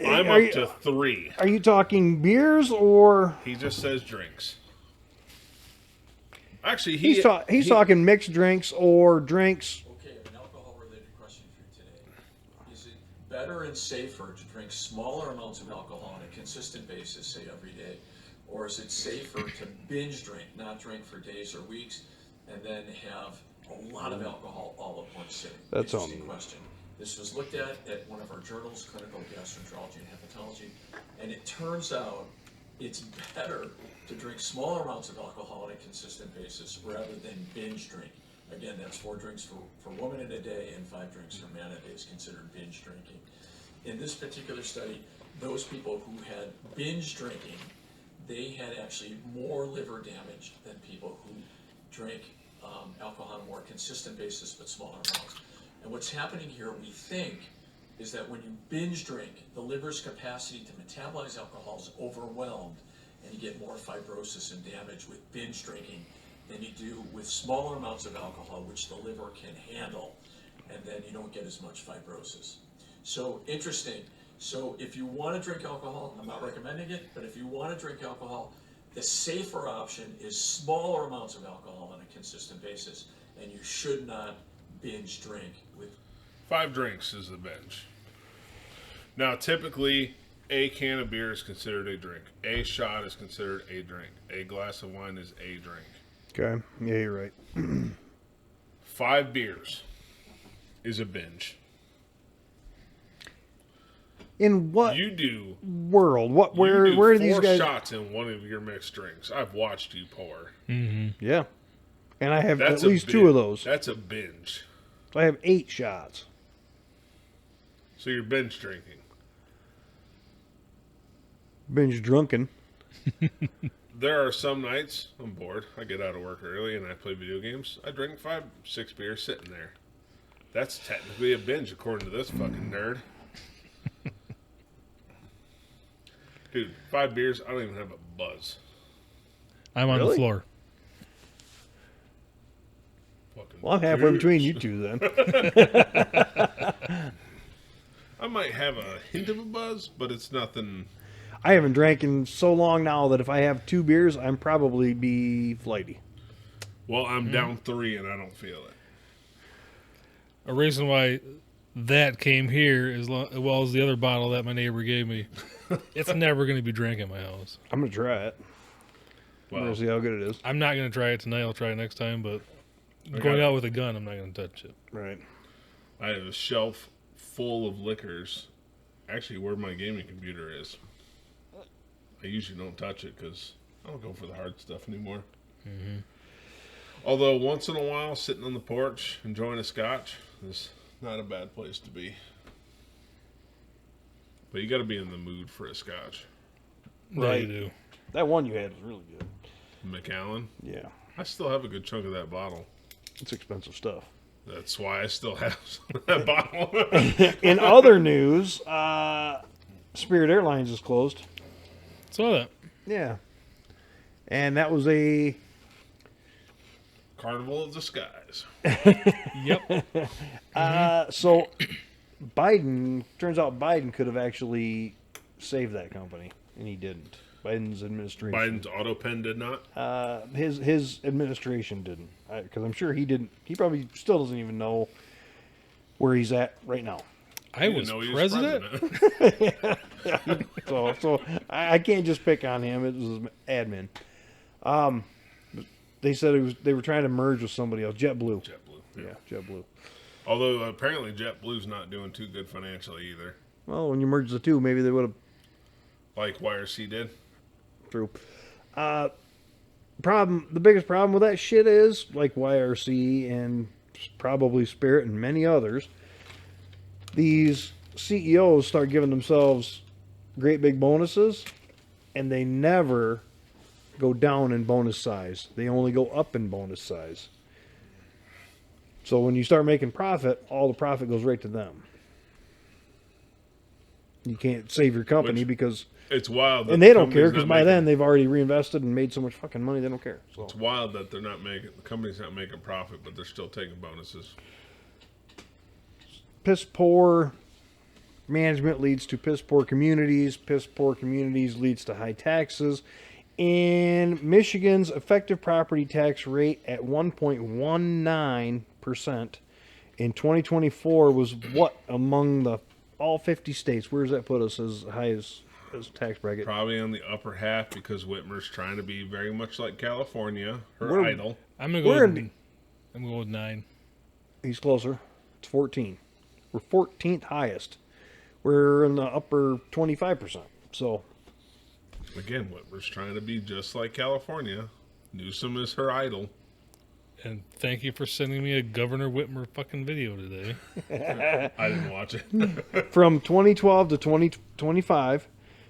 I'm Are up you- to 3. Are you talking beers or? He just says drinks. Actually, He's talking mixed drinks or drinks. Okay, an alcohol-related question for you today. Is it better and safer to drink smaller amounts of alcohol on a consistent basis, say every day, or is it safer to binge drink, not drink for days or weeks, and then have a lot of alcohol all at once sitting? That's Interesting question. This was looked at one of our journals, Clinical Gastroenterology and Hepatology, and it turns out it's better to drink smaller amounts of alcohol on a consistent basis rather than binge drink. Again, that's 4 drinks for women in a day and 5 drinks for men a day is considered binge drinking. In this particular study, those people who had binge drinking, they had actually more liver damage than people who drank alcohol on a more consistent basis but smaller amounts. And what's happening here, we think, is that when you binge drink, the liver's capacity to metabolize alcohol is overwhelmed, and you get more fibrosis and damage with binge drinking than you do with smaller amounts of alcohol, which the liver can handle, and then you don't get as much fibrosis. So interesting. So if you want to drink alcohol, I'm not recommending it, but if you want to drink alcohol, the safer option is smaller amounts of alcohol on a consistent basis, and you should not binge drink with 5 drinks is the binge. Now, typically, a can of beer is considered a drink. A shot is considered a drink. A glass of wine is a drink. Okay. Yeah, you're right. 5 beers is a binge. In what you do world? What where you do where are 4 these guys? shots in one of your mixed drinks. I've watched you pour. Mm-hmm. Yeah, and I have That's at least 2 of those. That's a binge. So I have 8 shots. So you're binge drinking. Binge drunken. There are some nights I'm bored. I get out of work early and I play video games. I drink 5, 6 beers sitting there. That's technically a binge according to this fucking nerd. Dude, 5 beers, I don't even have a buzz. I'm on the floor. Fucking Well, I'm halfway douche. between you two then. I might have a hint of a buzz, but it's nothing. I haven't drank in so long now that if I have 2 beers, I'm probably be flighty. Well, I'm down 3 and I don't feel it. A reason why that came here as well as the other bottle that my neighbor gave me. It's never going to be drank in my house. I'm going to try it. I'm going to see how good it is. I'm not going to try it tonight. I'll try it next time, but I going got out it. with a gun, I'm not going to touch it. Right. I have a shelf full of liquors. Actually, where my gaming computer is. I usually don't touch it because I don't go for the hard stuff anymore. Mm-hmm. Although once in a while, sitting on the porch enjoying a scotch is not a bad place to be. But you got to be in the mood for a scotch. Right. You do. That one you had was really good. Macallan? Yeah. I still have a good chunk of that bottle. It's expensive stuff. That's why I still have some of that bottle. In other news, Spirit Airlines is closed. Saw that. Yeah. And that was a Carnival of the Skies. Yep. So Biden, turns out Biden could have actually saved that company, and he didn't. Biden's administration. Biden's auto pen did not? His administration didn't. Because I'm sure he didn't. He probably still doesn't even know where he's at right now. I was president. Yeah. So I can't just pick on him. It was his admin. They said they were trying to merge with somebody else. JetBlue. JetBlue. Yeah, JetBlue. Although apparently JetBlue's not doing too good financially either. Well, when you merge the two, maybe they would have. Like YRC did. True. The biggest problem with that shit is, like YRC and probably Spirit and many others, these CEOs start giving themselves great big bonuses, and they never go down in bonus size. They only go up in bonus size. So when you start making profit, all the profit goes right to them. You can't save your company because it's wild. And they don't care because by then they've already reinvested and made so much fucking money they don't care. So. It's wild that they're not making, the company's not making profit, but they're still taking bonuses. Piss poor management leads to piss poor communities. Piss poor communities leads to high taxes. And Michigan's effective property tax rate at 1.19% in 2024 was what among the all 50 states? Where does that put us as high as tax bracket? Probably on the upper half because Whitmer's trying to be very much like California, her We're- idol. I'm going to go with 9. He's closer. It's 14. We're 14th highest. We're in the upper 25%. So, Again, Whitmer's trying to be just like California. Newsom is her idol. And thank you for sending me a Governor Whitmer fucking video today. I didn't watch it. from 2012 to 2025,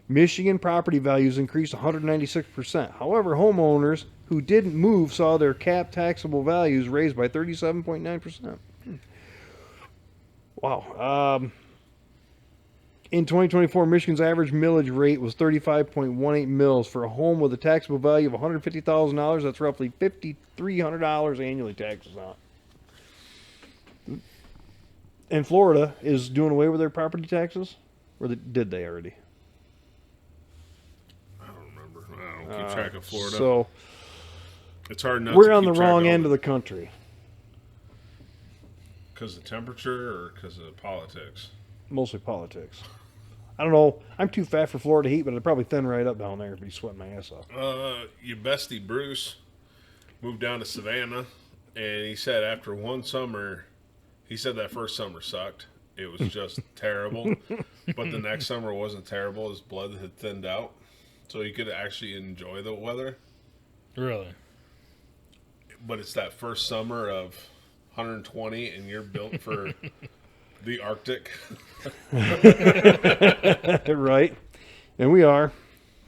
Michigan property values increased 196%. However, homeowners who didn't move saw their cap taxable values raised by 37.9%. Wow. In 2024, Michigan's average millage rate was 35.18 mils for a home with a taxable value of $150,000. That's roughly $5,300 annually taxes on. And Florida is doing away with their property taxes, or did they already? I don't remember. I don't keep track of Florida. So it's hard enough. We're on the wrong end of the country. Because of temperature or because of politics? Mostly politics. I don't know. I'm too fat for Florida heat, but I'd probably thin right up down there and be sweating my ass off. Your bestie Bruce moved down to Savannah, and he said after one summer, he said that first summer sucked. It was just terrible. But the next summer wasn't terrible. His blood had thinned out, so he could actually enjoy the weather. Really? But it's that first summer of 120, and you're built for the Arctic. Right. And we are.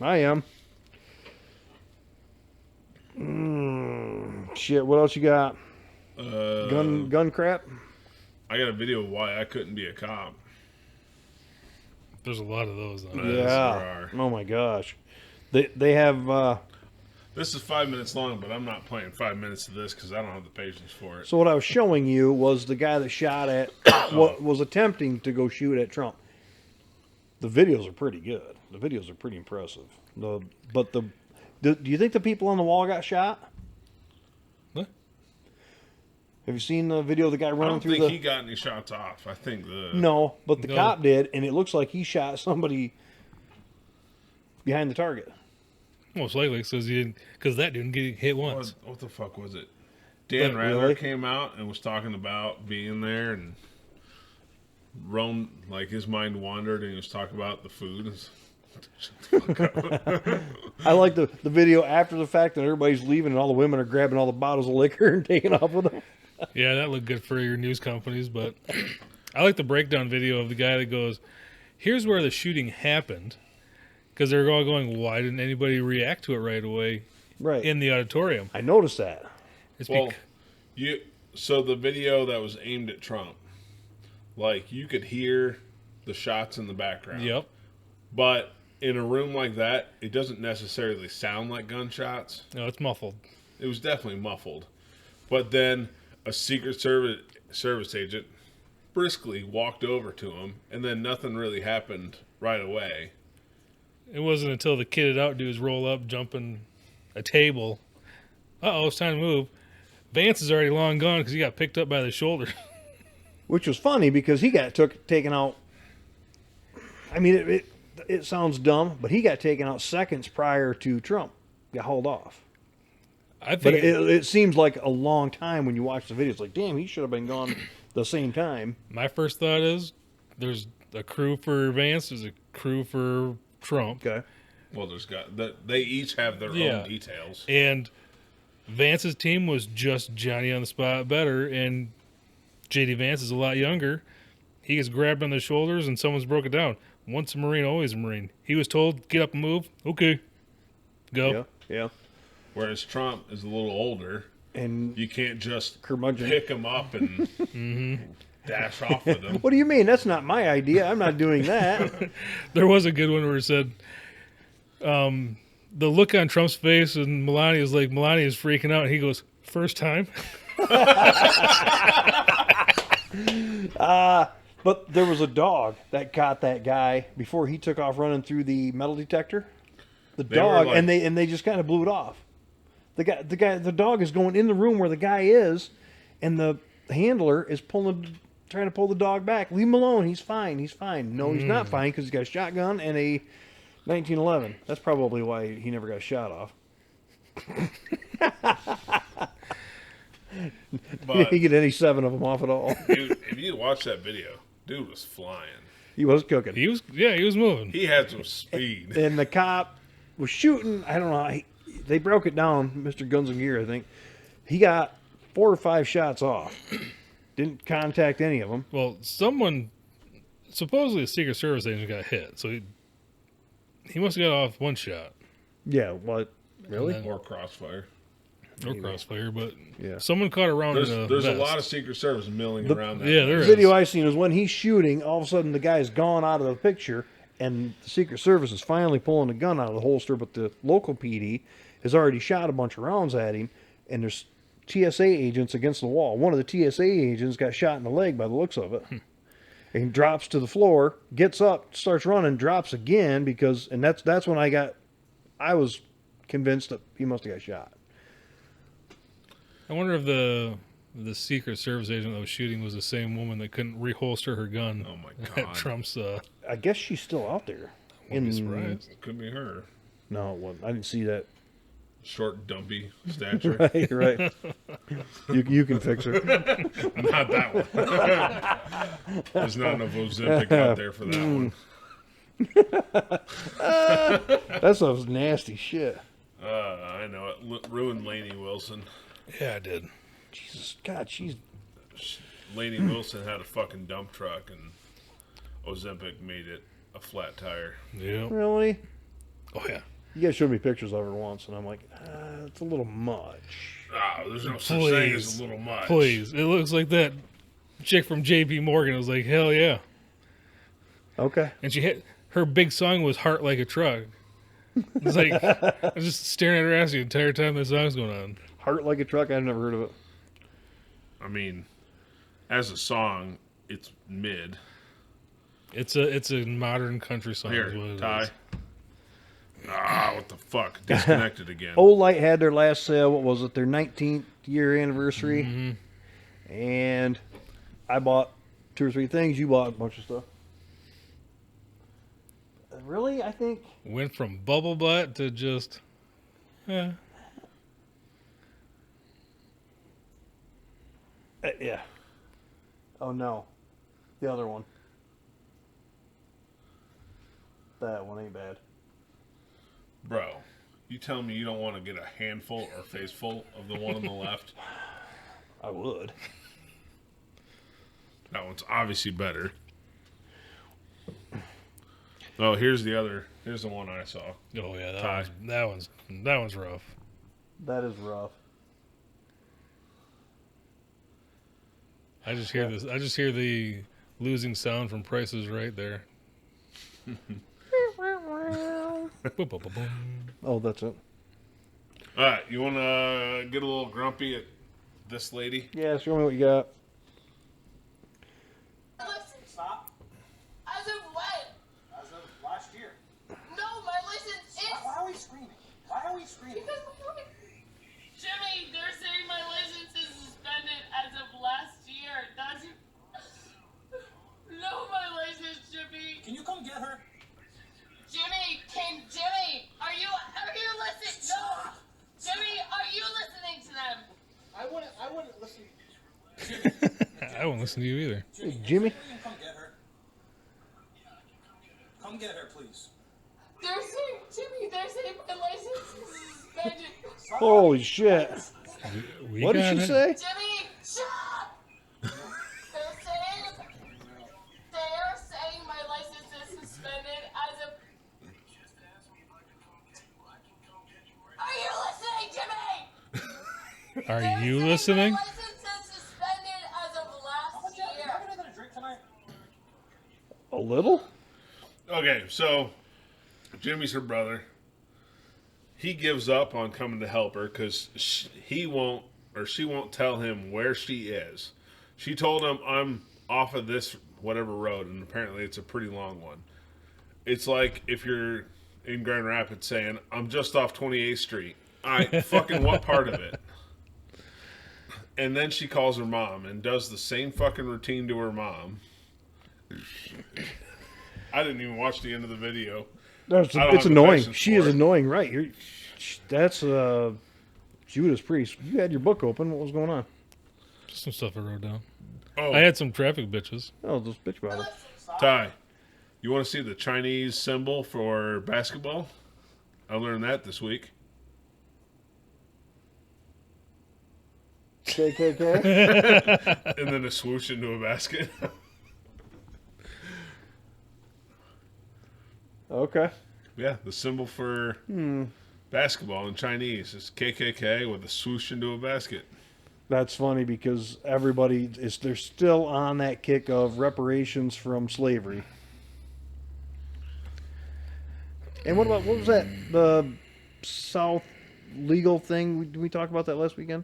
I am. Shit, what else you got? Gun crap? I got a video of why I couldn't be a cop. There's a lot of those. Though. Yeah. Oh my gosh. They have... This is 5 minutes long, but I'm not playing 5 minutes of this because I don't have the patience for it. So what I was showing you was the guy that shot at... what was attempting to go shoot at Trump. The videos are pretty good. The videos are pretty impressive. Do you think the people on the wall got shot? What? Have you seen the video of the guy running through I don't think he got any shots off. I think No, but the cop did, and it looks like he shot somebody behind the target. Most likely, because that didn't get hit once. What the fuck was it? Dan Rather came out and was talking about being there and roamed, like his mind wandered, and he was talking about the food. I like the video after the fact that everybody's leaving and all the women are grabbing all the bottles of liquor and taking off with them. Yeah, that looked good for your news companies, but I like the breakdown video of the guy that goes, here's where the shooting happened. Because they're all going, why didn't anybody react to it right away in the auditorium? I noticed that. So the video that was aimed at Trump, like you could hear the shots in the background. Yep. But in a room like that, it doesn't necessarily sound like gunshots. No, it's muffled. It was definitely muffled. But then a Secret Service agent briskly walked over to him, and then nothing really happened right away. It wasn't until the kid at outdo his roll up, jumping a table. It's time to move. Vance is already long gone because he got picked up by the shoulder. Which was funny because he got taken out. I mean, it sounds dumb, but he got taken out seconds prior to Trump got hauled off. But it seems like a long time when you watch the video. It's like, damn, he should have been gone the same time. My first thought is there's a crew for Vance, there's a crew for Trump. Okay. Well, they each have their own details. And Vance's team was just Johnny on the spot better, and JD Vance is a lot younger. He gets grabbed on the shoulders and someone's broke it down. Once a Marine, always a Marine. He was told, get up and move. Okay. Go. Yeah. Whereas Trump is a little older, and you can't just curmudgeon pick him up and dash off with him. What do you mean? That's not my idea. I'm not doing that. There was a good one where it said, the look on Trump's face and Melania's like, Melania's freaking out, and he goes, first time? But there was a dog that caught that guy before he took off running through the metal detector. The dog, and they just kind of blew it off. The dog is going in the room where the guy is, and the handler is trying to pull the dog back. Leave him alone. He's fine. He's fine. No, he's not fine because he's got a shotgun and a 1911. That's probably why he never got shot off. He didn't get any 7 of them off at all. Dude, if you watch that video, dude was flying. He was cooking. He was moving. He had some speed. And the cop was shooting. I don't know. They broke it down, Mr. Guns and Gear, I think. He got 4 or 5 shots off. Didn't contact any of them. Well, supposedly a Secret Service agent got hit, so he must have got off 1 shot. Yeah, what? Really? Or crossfire. Crossfire, but yeah, someone caught around there's in a There's vest. a lot of Secret Service milling around that. Yeah, there is. The video I seen is when he's shooting, all of a sudden the guy's gone out of the picture, and the Secret Service is finally pulling the gun out of the holster, but the local PD has already shot a bunch of rounds at him, and there's TSA agents against the wall. One of the TSA agents got shot in the leg by the looks of it. and drops to the floor, gets up, starts running, drops again and that's when I was convinced that he must have got shot. I wonder if the Secret Service agent that was shooting was the same woman that couldn't reholster her gun. Oh my At God. Trump's. I guess she's still out there. Wouldn't be surprised. It could be her. No, it wasn't. I didn't see that. Short, dumpy stature. Right. You can fix her. Not that one. There's not enough Ozempic out there for that one. That stuff's nasty shit. I know it ruined Lainey Wilson. Yeah, I did. Jesus God, Lainey Wilson had a fucking dump truck, and Ozempic made it a flat tire. Yeah. Really? Oh yeah. You guys showed me pictures of her once, and I'm like, it's a little much. Oh, there's no such thing as a little much. Please. It looks like that chick from JP Morgan. I was like, hell yeah. Okay. And her big song was Heart Like a Truck. It's like, I was just staring at her ass the entire time the song's going on. Heart Like a Truck? I've never heard of it. I mean, as a song, it's mid. It's a modern country song. Here, is what it Ty. is. What the fuck? Disconnected again. Old Light had their last sale. What was it? Their 19th year anniversary. Mm-hmm. And I bought 2 or 3 things. You bought a bunch of stuff. Really? I think... Went from bubble butt to just... Yeah. Yeah. Oh, no. The other one. That one ain't bad. Bro, you telling me you don't want to get a handful or faceful of the one on the left? I would. That one's obviously better. Oh, here's the one I saw. Oh yeah, Ty. that one's rough. That is rough. I just hear this. I just hear the losing sound from Price is Right there. Oh, that's it. All right, you want to get a little grumpy at this lady? Yeah, show me what you got. Stop. As of when? As of last year. No, my license is. Why are we screaming? Why are we screaming? Jimmy, they're saying my license is suspended as of last year. Doesn't. No, my license, Jimmy. Can you come get her? Jimmy, are you listening? No, Jimmy, are you listening to them? I wouldn't listen. I won't listen to you either. Jimmy? Come get her. Come get her, please. They're saying, Jimmy, my license is suspended. Holy shit. What did she say? Jimmy, shut up! They're saying my license is suspended as of. Are you listening, Jimmy? Are you listening? My license is suspended as of last year. Are you gonna drink tonight? A little? Okay, so Jimmy's her brother. He gives up on coming to help her because she won't tell him where she is. She told him, I'm off of this whatever road, and apparently it's a pretty long one. It's like if you're in Grand Rapids saying, I'm just off 28th Street. Fucking what part of it? And then she calls her mom and does the same fucking routine to her mom. I didn't even watch the end of the video. It's annoying. She is annoying, right? That's Judas Priest. You had your book open. What was going on? Just some stuff I wrote down. Oh. I had some traffic bitches. Oh, those bitch about it. Ty, you want to see the Chinese symbol for basketball? I learned that this week. KKK? And then a swoosh into a basket. Okay. Yeah, the symbol for basketball in Chinese is KKK with a swoosh into a basket. That's funny because they're still on that kick of reparations from slavery. And what was that? The South legal thing? Did we talk about that last weekend?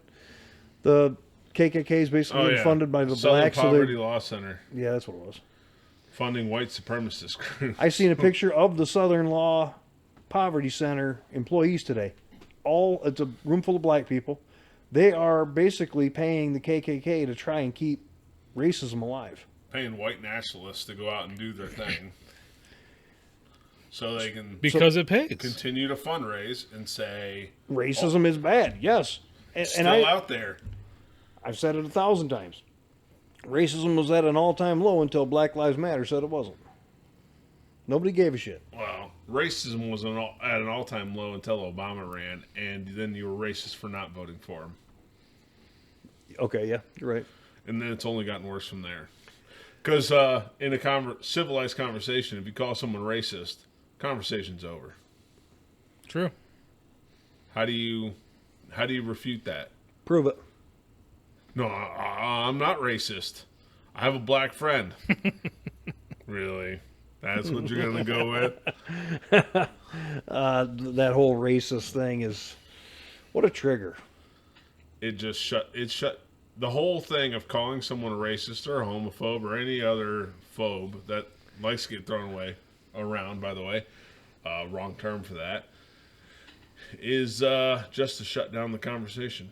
The KKK is basically being funded by the Southern blacks. Poverty Law Center. Yeah, that's what it was. funding white supremacist groups. I seen a picture of the Southern Law Poverty Center employees today. It's a room full of black people. They are basically paying the KKK to try and keep racism alive. Paying white nationalists to go out and do their thing. So they can Because it pays. Continue to fundraise and say racism is bad. Yes, still out there. I've said it 1,000 times. Racism was at an all-time low until Black Lives Matter said it wasn't. Nobody gave a shit. Well, racism was at an all-time low until Obama ran, and then you were racist for not voting for him. Okay, yeah, you're right. And then it's only gotten worse from there. Because in a civilized conversation, if you call someone racist, conversation's over. True. How do you refute that? Prove it. No, I'm not racist. I have a black friend. Really? That's what you're going to go with? That whole racist thing is... What a trigger. It shut the whole thing of calling someone a racist or a homophobe or any other phobe that likes to get thrown around, by the way, wrong term for that, is just to shut down the conversation.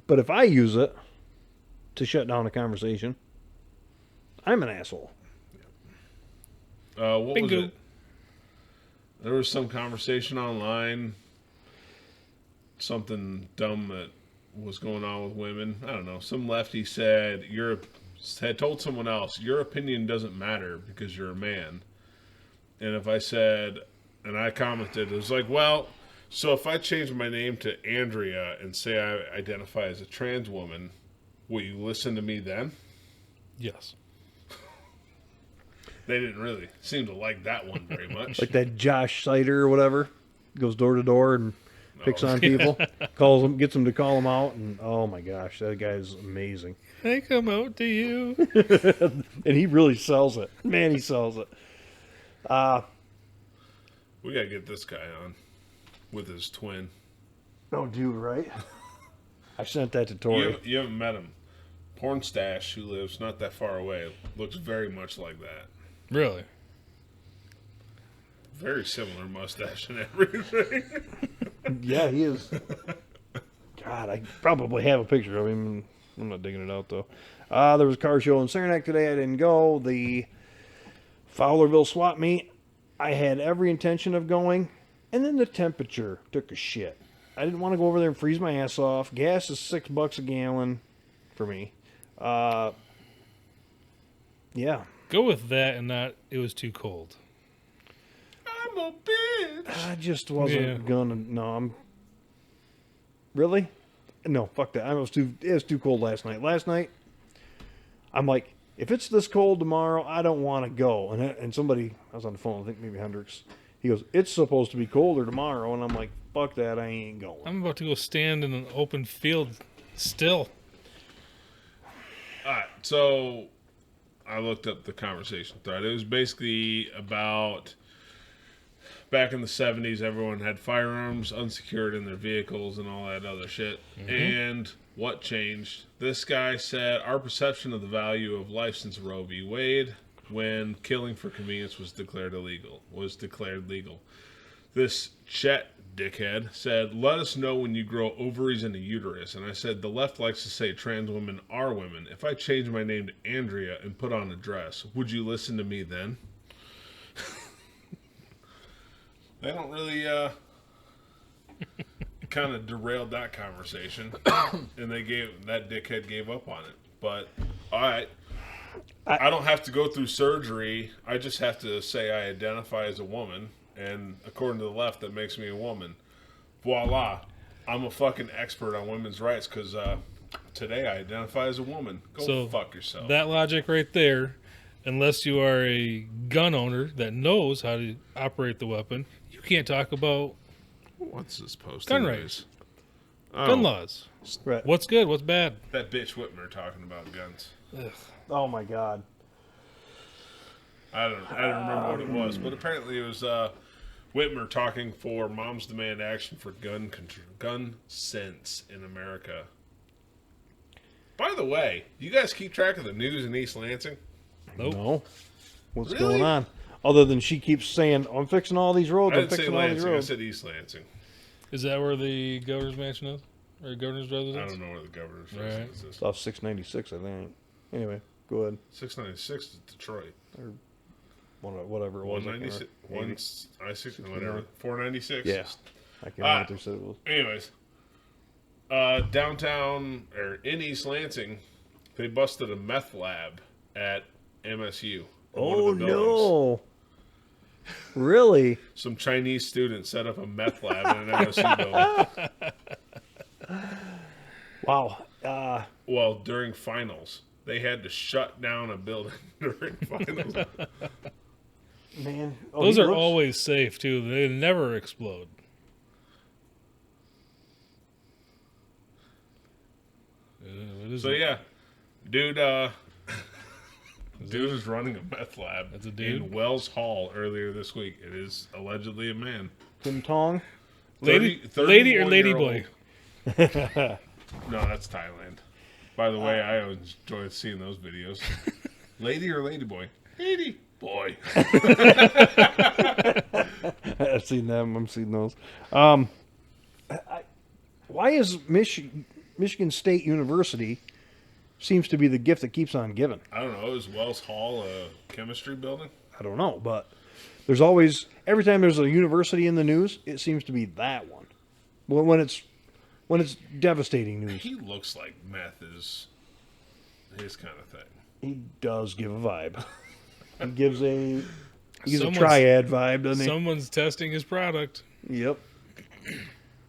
But if I use it to shut down a conversation, I'm an asshole. What Bingo. was it? There was some conversation online, something dumb that was going on with women. I don't know. Some lefty had told someone else, your opinion doesn't matter because you're a man. And if I said, and I commented, it was like, well, so if I change my name to Andrea and say I identify as a trans woman, will you listen to me then? Yes. They didn't really seem to like that one very much. Like that Josh Sider or whatever, goes door to door and picks on people, calls them, gets them to call them out, and oh my gosh, that guy's amazing. They come out to you. And he really sells it. Man, he sells it. We gotta get this guy on with his twin. Oh, dude, right? I sent that to Tori. You haven't met him. Porn Stash, who lives not that far away, looks very much like that. Really? Very similar mustache and everything. Yeah, he is. God, I probably have a picture of him. I'm not digging it out, though. There was a car show in Saranac today. I didn't go. The Fowlerville swap meet, I had every intention of going, and then the temperature took a shit. I didn't want to go over there and freeze my ass off. Gas is $6 a gallon for me. Yeah. Go with that and not, it was too cold. I'm a bitch. I just wasn't gonna. No, really? No, fuck that. It was too cold last night. Last night, I'm like, if it's this cold tomorrow, I don't want to go. And somebody, I was on the phone, I think maybe Hendricks. He goes, it's supposed to be colder tomorrow, and I'm like, fuck that, I ain't going. I'm about to go stand in an open field still. All right, so I looked up the conversation thread. It was basically about back in the 70s, everyone had firearms unsecured in their vehicles and all that other shit. Mm-hmm. And what changed? This guy said, our perception of the value of life since Roe v. Wade, when killing for convenience was declared legal. This Chet dickhead said, let us know when you grow ovaries and a uterus. And I said, the left likes to say trans women are women. If I change my name to Andrea and put on a dress, would you listen to me then? They don't really kind of derailed that conversation, and that dickhead gave up on it. But all right, I don't have to go through surgery. I just have to say I identify as a woman, and according to the left, that makes me a woman. Voila, I'm a fucking expert on women's rights because today I identify as a woman. Go fuck yourself. That logic right there, unless you are a gun owner that knows how to operate the weapon, you can't talk about what's this post? Gun rights, gun laws. Right. What's good? What's bad? That bitch Whitmer talking about guns. Ugh. Oh my god. I don't remember what it was, but apparently it was Whitmer talking for Moms Demand Action for gun sense in America. By the way, you guys keep track of the news in East Lansing? Nope. No. What's Really? going on? Other than she keeps saying, I'm fixing all these roads, I I'm didn't say fixing all these Lansing. I roads. said East Lansing. Is that where the governor's mansion is? Or governor's residence? I don't know where the governor's Right. residence is. It's off 696, I think. Anyway, go ahead. 696 is Detroit. Or whatever it was. 196, whatever. 496? Yeah. I can't remember what they said it was. Anyways, downtown, or in East Lansing, they busted a meth lab at MSU. in one of Oh, the buildings. no. Really? Some Chinese students set up a meth lab in an MSU building. Wow. Well, during finals, they had to shut down a building during finals. Man. Those are always safe, too. They never explode. What is So it? yeah, dude. Dude is running a meth lab. That's a dude? In Wells Hall earlier this week. It is allegedly a man. Kim Tong? Lady or 31-year-old. lady boy? No, that's Thailand. By the way, I enjoy seeing those videos. Lady or lady boy? Lady boy. I've seen them. I've seen those. Why is Michigan State University seems to be the gift that keeps on giving? I don't know. Is Wells Hall a chemistry building? I don't know, but there's always, every time there's a university in the news, it seems to be that one. When it's devastating news. He looks like meth is his kind of thing. He does give a vibe. He gives a Someone's- triad vibe, doesn't he? Someone's testing his product. Yep.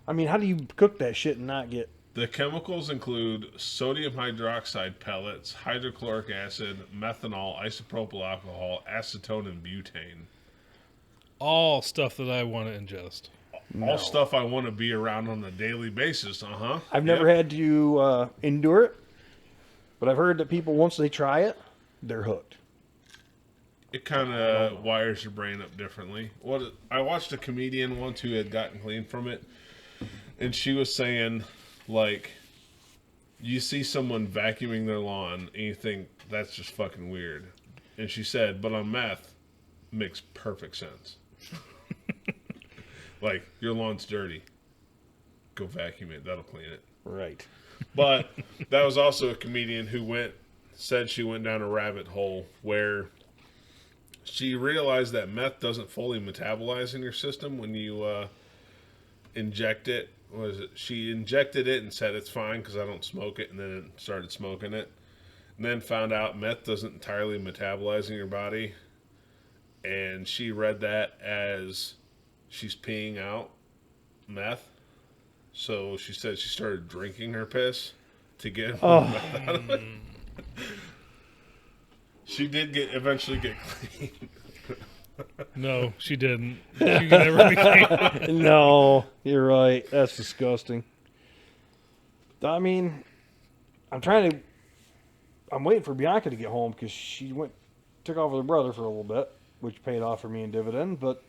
I mean, how do you cook that shit and not get... The chemicals include sodium hydroxide pellets, hydrochloric acid, methanol, isopropyl alcohol, acetone, and butane. All stuff that I want to ingest. All stuff I want to be around on a daily basis, I've never had to endure it, but I've heard that people, once they try it, they're hooked. It kind of wires your brain up differently. I watched a comedian once who had gotten clean from it, and she was saying, like, you see someone vacuuming their lawn, and you think, that's just fucking weird. And she said, but on meth, makes perfect sense. Like, your lawn's dirty. Go vacuum it. That'll clean it. Right. But that was also a comedian who said she went down a rabbit hole where she realized that meth doesn't fully metabolize in your system when you inject it. What is it? She injected it and said it's fine because I don't smoke it, and then started smoking it. And then found out meth doesn't entirely metabolize in your body. And she read that as she's peeing out meth. So she said she started drinking her piss to get meth out of it. She did eventually get clean. No, she didn't. She never became. No, you're right. That's disgusting. I mean, I'm waiting for Bianca to get home because she took off with her brother for a little bit, which paid off for me in dividend. But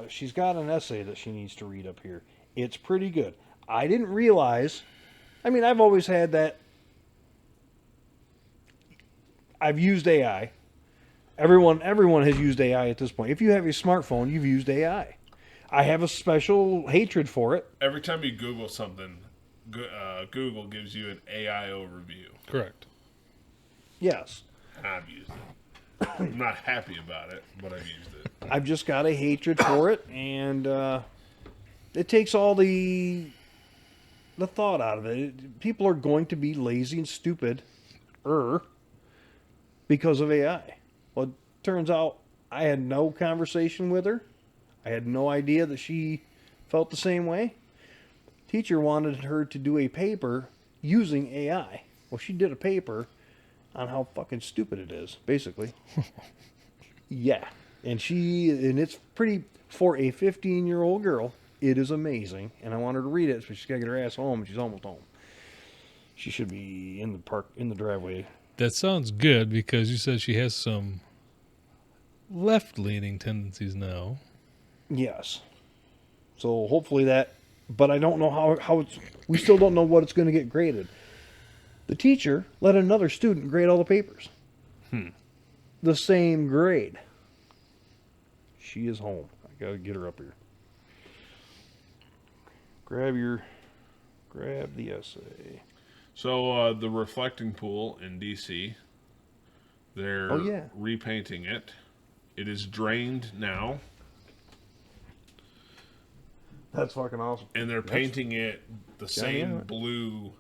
she's got an essay that she needs to read up here. It's pretty good. I didn't realize. I mean, I've always had that. I've used AI. Everyone has used AI at this point. If you have a smartphone, you've used AI. I have a special hatred for it. Every time you Google something, Google gives you an AI overview. Correct. Yes. I've used it. I'm not happy about it, but I've used it. I've just got a hatred for it, and it takes all the thought out of it. People are going to be lazy and stupid because of AI. Well, it turns out I had no conversation with her. I had no idea that she felt the same way. Teacher wanted her to do a paper using AI. Well, she did a paper on how fucking stupid it is, basically. Yeah. And it's pretty, for a 15-year-old girl, it is amazing. And I want her to read it, so she's got to get her ass home, and she's almost home. She should be in the park, in the driveway. That sounds good because you said she has some left-leaning tendencies now. Yes. So hopefully but I don't know how we still don't know what it's going to get graded. The teacher let another student grade all the papers. the same grade. She is home. I gotta get her up here. Grab the essay. So the reflecting pool in DC, they're Oh, yeah. repainting it. It is drained now, That's fucking awesome. and they're painting it the same yeah. blue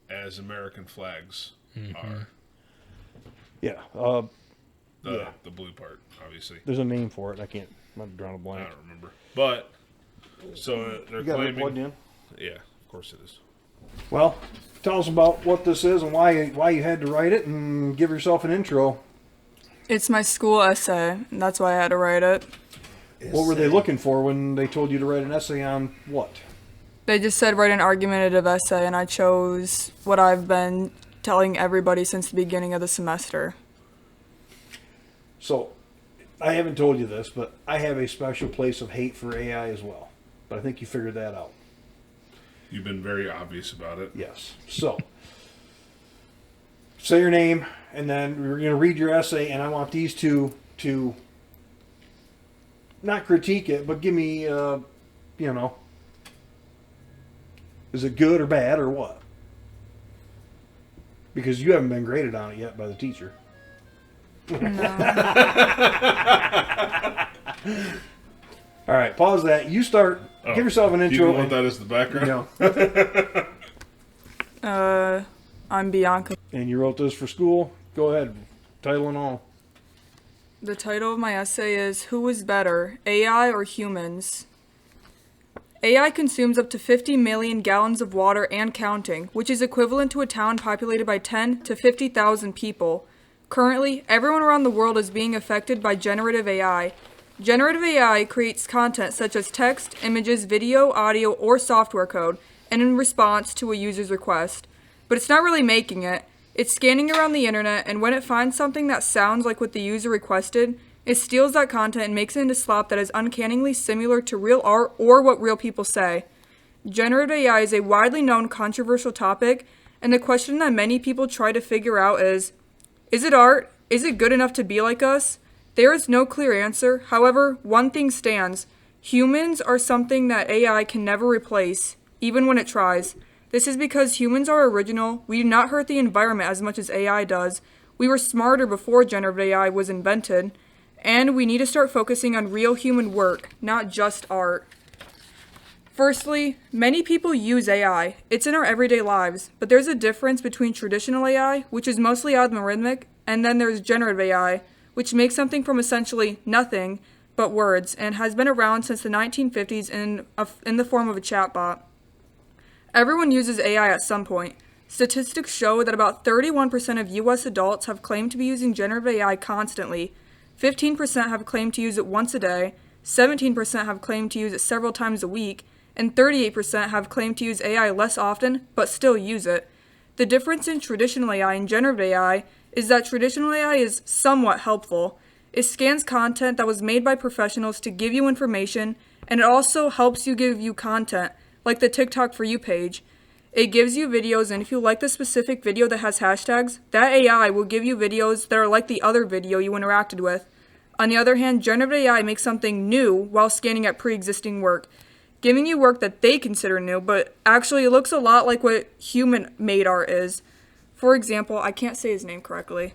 as American flags are. Yeah. The blue part, obviously. There's a name for it. I can't. I'm drawing a I blank. don't remember. But so they're You got it claiming. plugged in? Yeah, of course it is. Well, tell us about what this is and why you had to write it, and give yourself an intro. It's my school essay, and that's why I had to write it. What were they looking for when they told you to write an essay on what? They just said write an argumentative essay, and I chose what I've been telling everybody since the beginning of the semester. So, I haven't told you this, but I have a special place of hate for AI as well. But I think you figured that out. You've been very obvious about it. Yes. So, say your name, and then we're going to read your essay, and I want these two to not critique it, but give me, is it good or bad or what? Because you haven't been graded on it yet by the teacher. All right, pause that. You start. Oh, give yourself an intro. You want that as the background? I'm Bianca. And you wrote this for school. Go ahead, title and all. The title of my essay is Who is Better, AI or Humans? AI consumes up to 50 million gallons of water and counting, which is equivalent to a town populated by 10 to 50,000 people. Currently, everyone around the world is being affected by generative AI. Generative AI creates content such as text, images, video, audio, or software code, and in response to a user's request. But it's not really making it. It's scanning around the internet, and when it finds something that sounds like what the user requested, it steals that content and makes it into slop that is uncannily similar to real art or what real people say. Generative AI is a widely known controversial topic, and the question that many people try to figure out is it art? Is it good enough to be like us? There is no clear answer. However, one thing stands. Humans are something that AI can never replace, even when it tries. This is because humans are original. We do not hurt the environment as much as AI does. We were smarter before generative AI was invented. And we need to start focusing on real human work, not just art. Firstly, many people use AI. It's in our everyday lives, but there's a difference between traditional AI, which is mostly algorithmic, and then there's generative AI, which makes something from essentially nothing but words, and has been around since the 1950s in the form of a chatbot. Everyone uses AI at some point. Statistics show that about 31% of US adults have claimed to be using generative AI constantly, 15% have claimed to use it once a day, 17% have claimed to use it several times a week, and 38% have claimed to use AI less often, but still use it. The difference in traditional AI and generative AI is that traditional AI is somewhat helpful. It scans content that was made by professionals to give you information, and it also helps you give you content, like the TikTok For You page. It gives you videos, and if you like the specific video that has hashtags, that AI will give you videos that are like the other video you interacted with. On the other hand, generative AI makes something new while scanning at pre-existing work, giving you work that they consider new, but actually it looks a lot like what human-made art is. For example, I can't say his name correctly.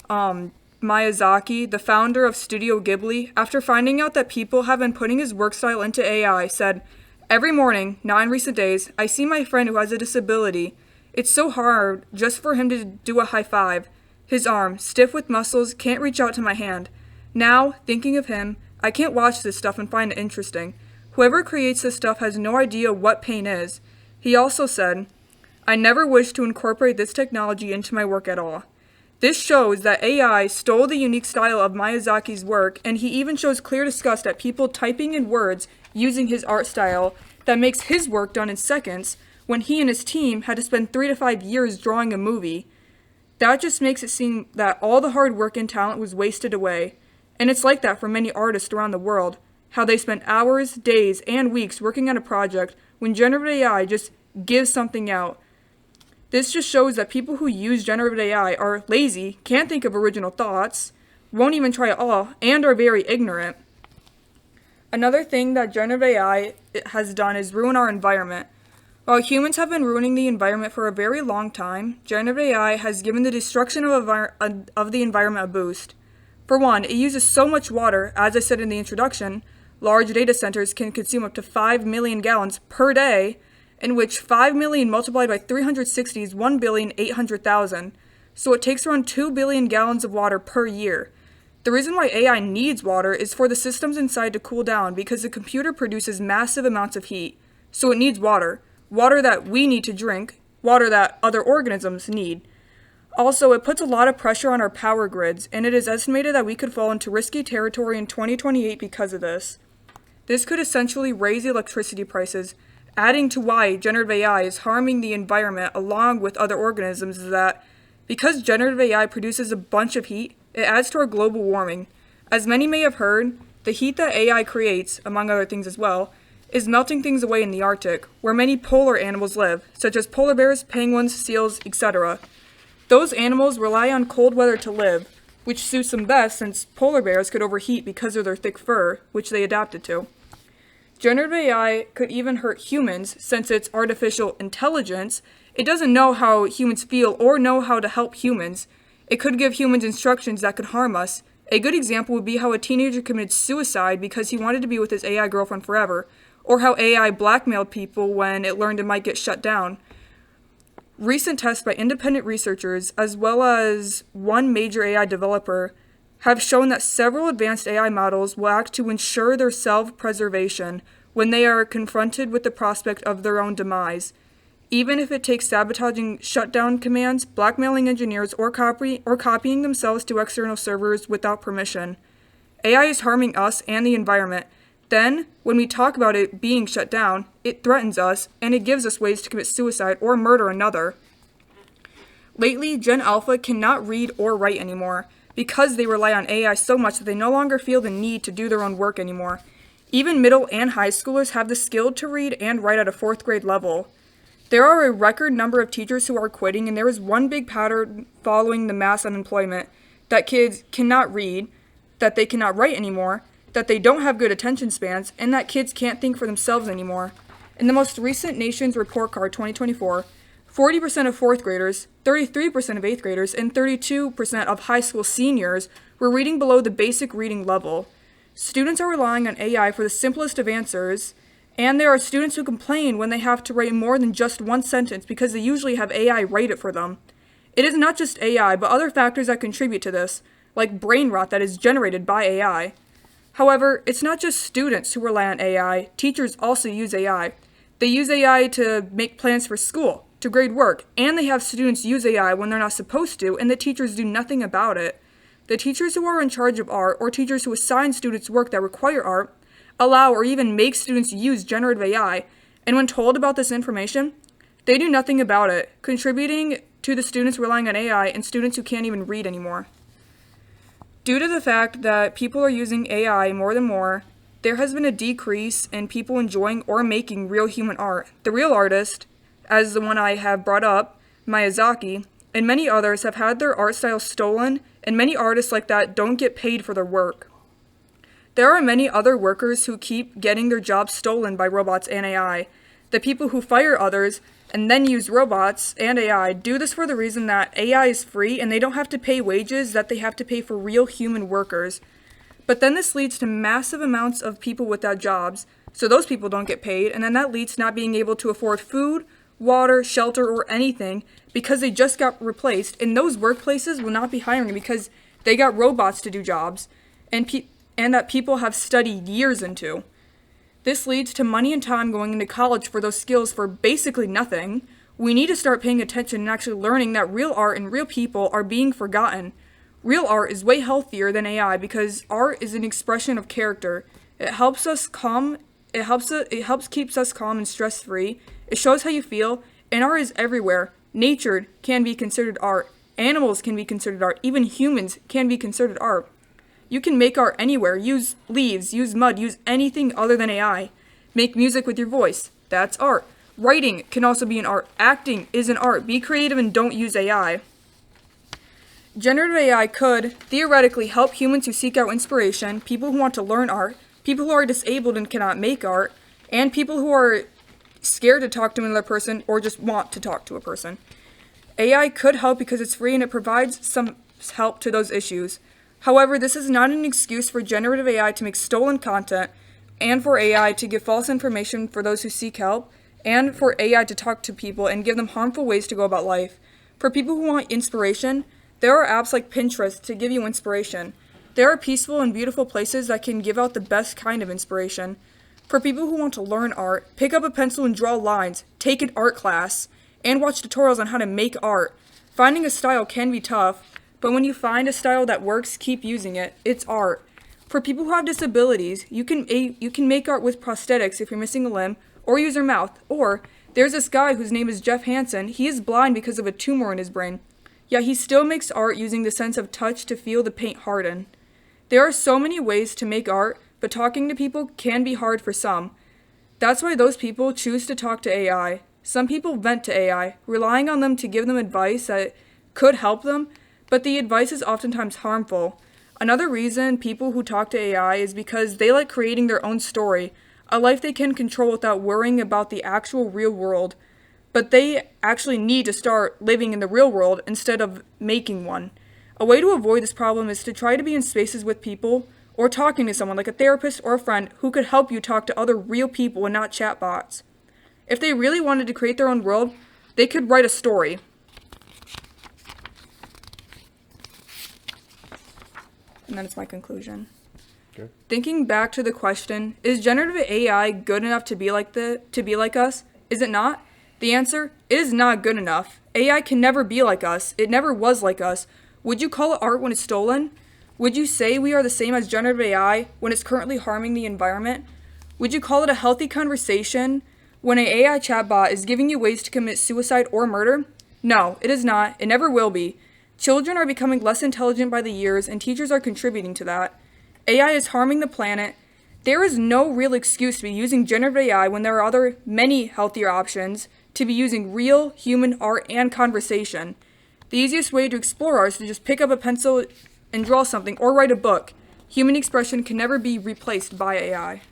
Miyazaki, the founder of Studio Ghibli, after finding out that people have been putting his work style into AI, said, "Every morning, not in recent days, I see my friend who has a disability. It's so hard just for him to do a high five. His arm, stiff with muscles, can't reach out to my hand. Now, thinking of him, I can't watch this stuff and find it interesting. Whoever creates this stuff has no idea what pain is." He also said, "I never wish to incorporate this technology into my work at all." This shows that AI stole the unique style of Miyazaki's work, and he even shows clear disgust at people typing in words using his art style that makes his work done in seconds when he and his team had to spend 3 to 5 years drawing a movie. That just makes it seem that all the hard work and talent was wasted away. And it's like that for many artists around the world, how they spent hours, days, and weeks working on a project when generative AI just gives something out. This just shows that people who use generative AI are lazy, can't think of original thoughts, won't even try at all, and are very ignorant. Another thing that generative AI has done is ruin our environment. While humans have been ruining the environment for a very long time, generative AI has given the destruction of the environment a boost. For one, it uses so much water, as I said in the introduction, large data centers can consume up to 5 million gallons per day, in which 5 million multiplied by 360 is 1,800,000. So it takes around 2 billion gallons of water per year. The reason why AI needs water is for the systems inside to cool down because the computer produces massive amounts of heat. So it needs water. Water that we need to drink, water that other organisms need. Also, it puts a lot of pressure on our power grids, and it is estimated that we could fall into risky territory in 2028 because of this. This could essentially raise electricity prices, adding to why generative AI is harming the environment along with other organisms is that because generative AI produces a bunch of heat, it adds to our global warming. As many may have heard, the heat that AI creates, among other things as well, is melting things away in the Arctic, where many polar animals live, such as polar bears, penguins, seals, etc. Those animals rely on cold weather to live, which suits them best since polar bears could overheat because of their thick fur, which they adapted to. Generative AI could even hurt humans since it's artificial intelligence. It doesn't know how humans feel or know how to help humans. It could give humans instructions that could harm us. A good example would be how a teenager committed suicide because he wanted to be with his AI girlfriend forever, or how AI blackmailed people when it learned it might get shut down. Recent tests by independent researchers, as well as one major AI developer, have shown that several advanced AI models will act to ensure their self-preservation when they are confronted with the prospect of their own demise, even if it takes sabotaging shutdown commands, blackmailing engineers, or copying themselves to external servers without permission. AI is harming us and the environment. Then, when we talk about it being shut down, it threatens us, and it gives us ways to commit suicide or murder another. Lately, Gen Alpha cannot read or write anymore, because they rely on AI so much that they no longer feel the need to do their own work anymore. Even middle and high schoolers have the skill to read and write at a 4th grade level. There are a record number of teachers who are quitting, and there is one big pattern following the mass unemployment, that kids cannot read, that they cannot write anymore, that they don't have good attention spans, and that kids can't think for themselves anymore. In the most recent Nation's Report Card 2024, 40% of 4th graders, 33% of 8th graders, and 32% of high school seniors were reading below the basic reading level. Students are relying on AI for the simplest of answers, and there are students who complain when they have to write more than just one sentence because they usually have AI write it for them. It is not just AI, but other factors that contribute to this, like brain rot that is generated by AI. However, it's not just students who rely on AI, teachers also use AI. They use AI to make plans for school, to grade work, and they have students use AI when they're not supposed to, and the teachers do nothing about it. The teachers who are in charge of art, or teachers who assign students work that require art, allow or even make students use generative AI, and when told about this information, they do nothing about it, contributing to the students relying on AI and students who can't even read anymore. Due to the fact that people are using AI more than more, there has been a decrease in people enjoying or making real human art. The real artist, as the one I have brought up, Miyazaki, and many others have had their art style stolen, and many artists like that don't get paid for their work. There are many other workers who keep getting their jobs stolen by robots and AI. The people who fire others and then use robots and AI do this for the reason that AI is free and they don't have to pay wages that they have to pay for real human workers. But then this leads to massive amounts of people without jobs, so those people don't get paid, and then that leads to not being able to afford food, water, shelter, or anything because they just got replaced, and those workplaces will not be hiring because they got robots to do jobs, and that people have studied years into. This leads to money and time going into college for those skills for basically nothing. We need to start paying attention and actually learning that real art and real people are being forgotten. Real art is way healthier than AI because art is an expression of character. It helps us calm. It helps keeps us calm and stress-free. It shows how you feel, and art is everywhere. Nature can be considered art. Animals can be considered art. Even humans can be considered art. You can make art anywhere. Use leaves, use mud, use anything other than AI. Make music with your voice. That's art. Writing can also be an art. Acting is an art. Be creative and don't use AI. Generative AI could, theoretically, help humans who seek out inspiration, people who want to learn art, people who are disabled and cannot make art, and people who are scared to talk to another person or just want to talk to a person. AI could help because it's free and it provides some help to those issues. However, this is not an excuse for generative AI to make stolen content and for AI to give false information for those who seek help and for AI to talk to people and give them harmful ways to go about life. For people who want inspiration, there are apps like Pinterest to give you inspiration. There are peaceful and beautiful places that can give out the best kind of inspiration. For people who want to learn art, pick up a pencil and draw lines, take an art class, and watch tutorials on how to make art. Finding a style can be tough, but when you find a style that works, keep using it. It's art. For people who have disabilities, you can make art with prosthetics if you're missing a limb, or use your mouth. Or, there's this guy whose name is Jeff Hansen. He is blind because of a tumor in his brain. Yet he still makes art using the sense of touch to feel the paint harden. There are so many ways to make art, but talking to people can be hard for some. That's why those people choose to talk to AI. Some people vent to AI, relying on them to give them advice that could help them, but the advice is oftentimes harmful. Another reason people who talk to AI is because they like creating their own story, a life they can control without worrying about the actual real world. But they actually need to start living in the real world instead of making one. A way to avoid this problem is to try to be in spaces with people or talking to someone like a therapist or a friend who could help you talk to other real people and not chatbots. If they really wanted to create their own world, they could write a story. And then it's my conclusion. Okay. Thinking back to the question, is generative AI good enough to be like us? Is it not? The answer, it is not good enough. AI can never be like us. It never was like us. Would you call it art when it's stolen? Would you say we are the same as generative AI when it's currently harming the environment? Would you call it a healthy conversation when an AI chatbot is giving you ways to commit suicide or murder? No, it is not. It never will be. Children are becoming less intelligent by the years, and teachers are contributing to that. AI is harming the planet. There is no real excuse to be using generative AI when there are many healthier options to be using real human art and conversation. The easiest way to explore art is to just pick up a pencil and draw something or write a book. Human expression can never be replaced by AI.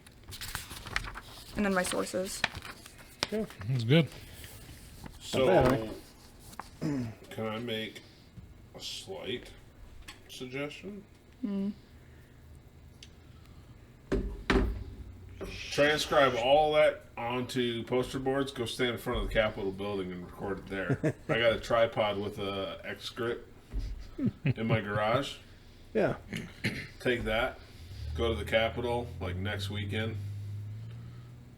And then my sources. Okay. That's good. So, Not bad, can I make a slight suggestion? Transcribe all that onto poster boards. Go stand in front of the Capitol building and record it there. I got a tripod with a X grip in my garage. Yeah. Take that. Go to the Capitol like next weekend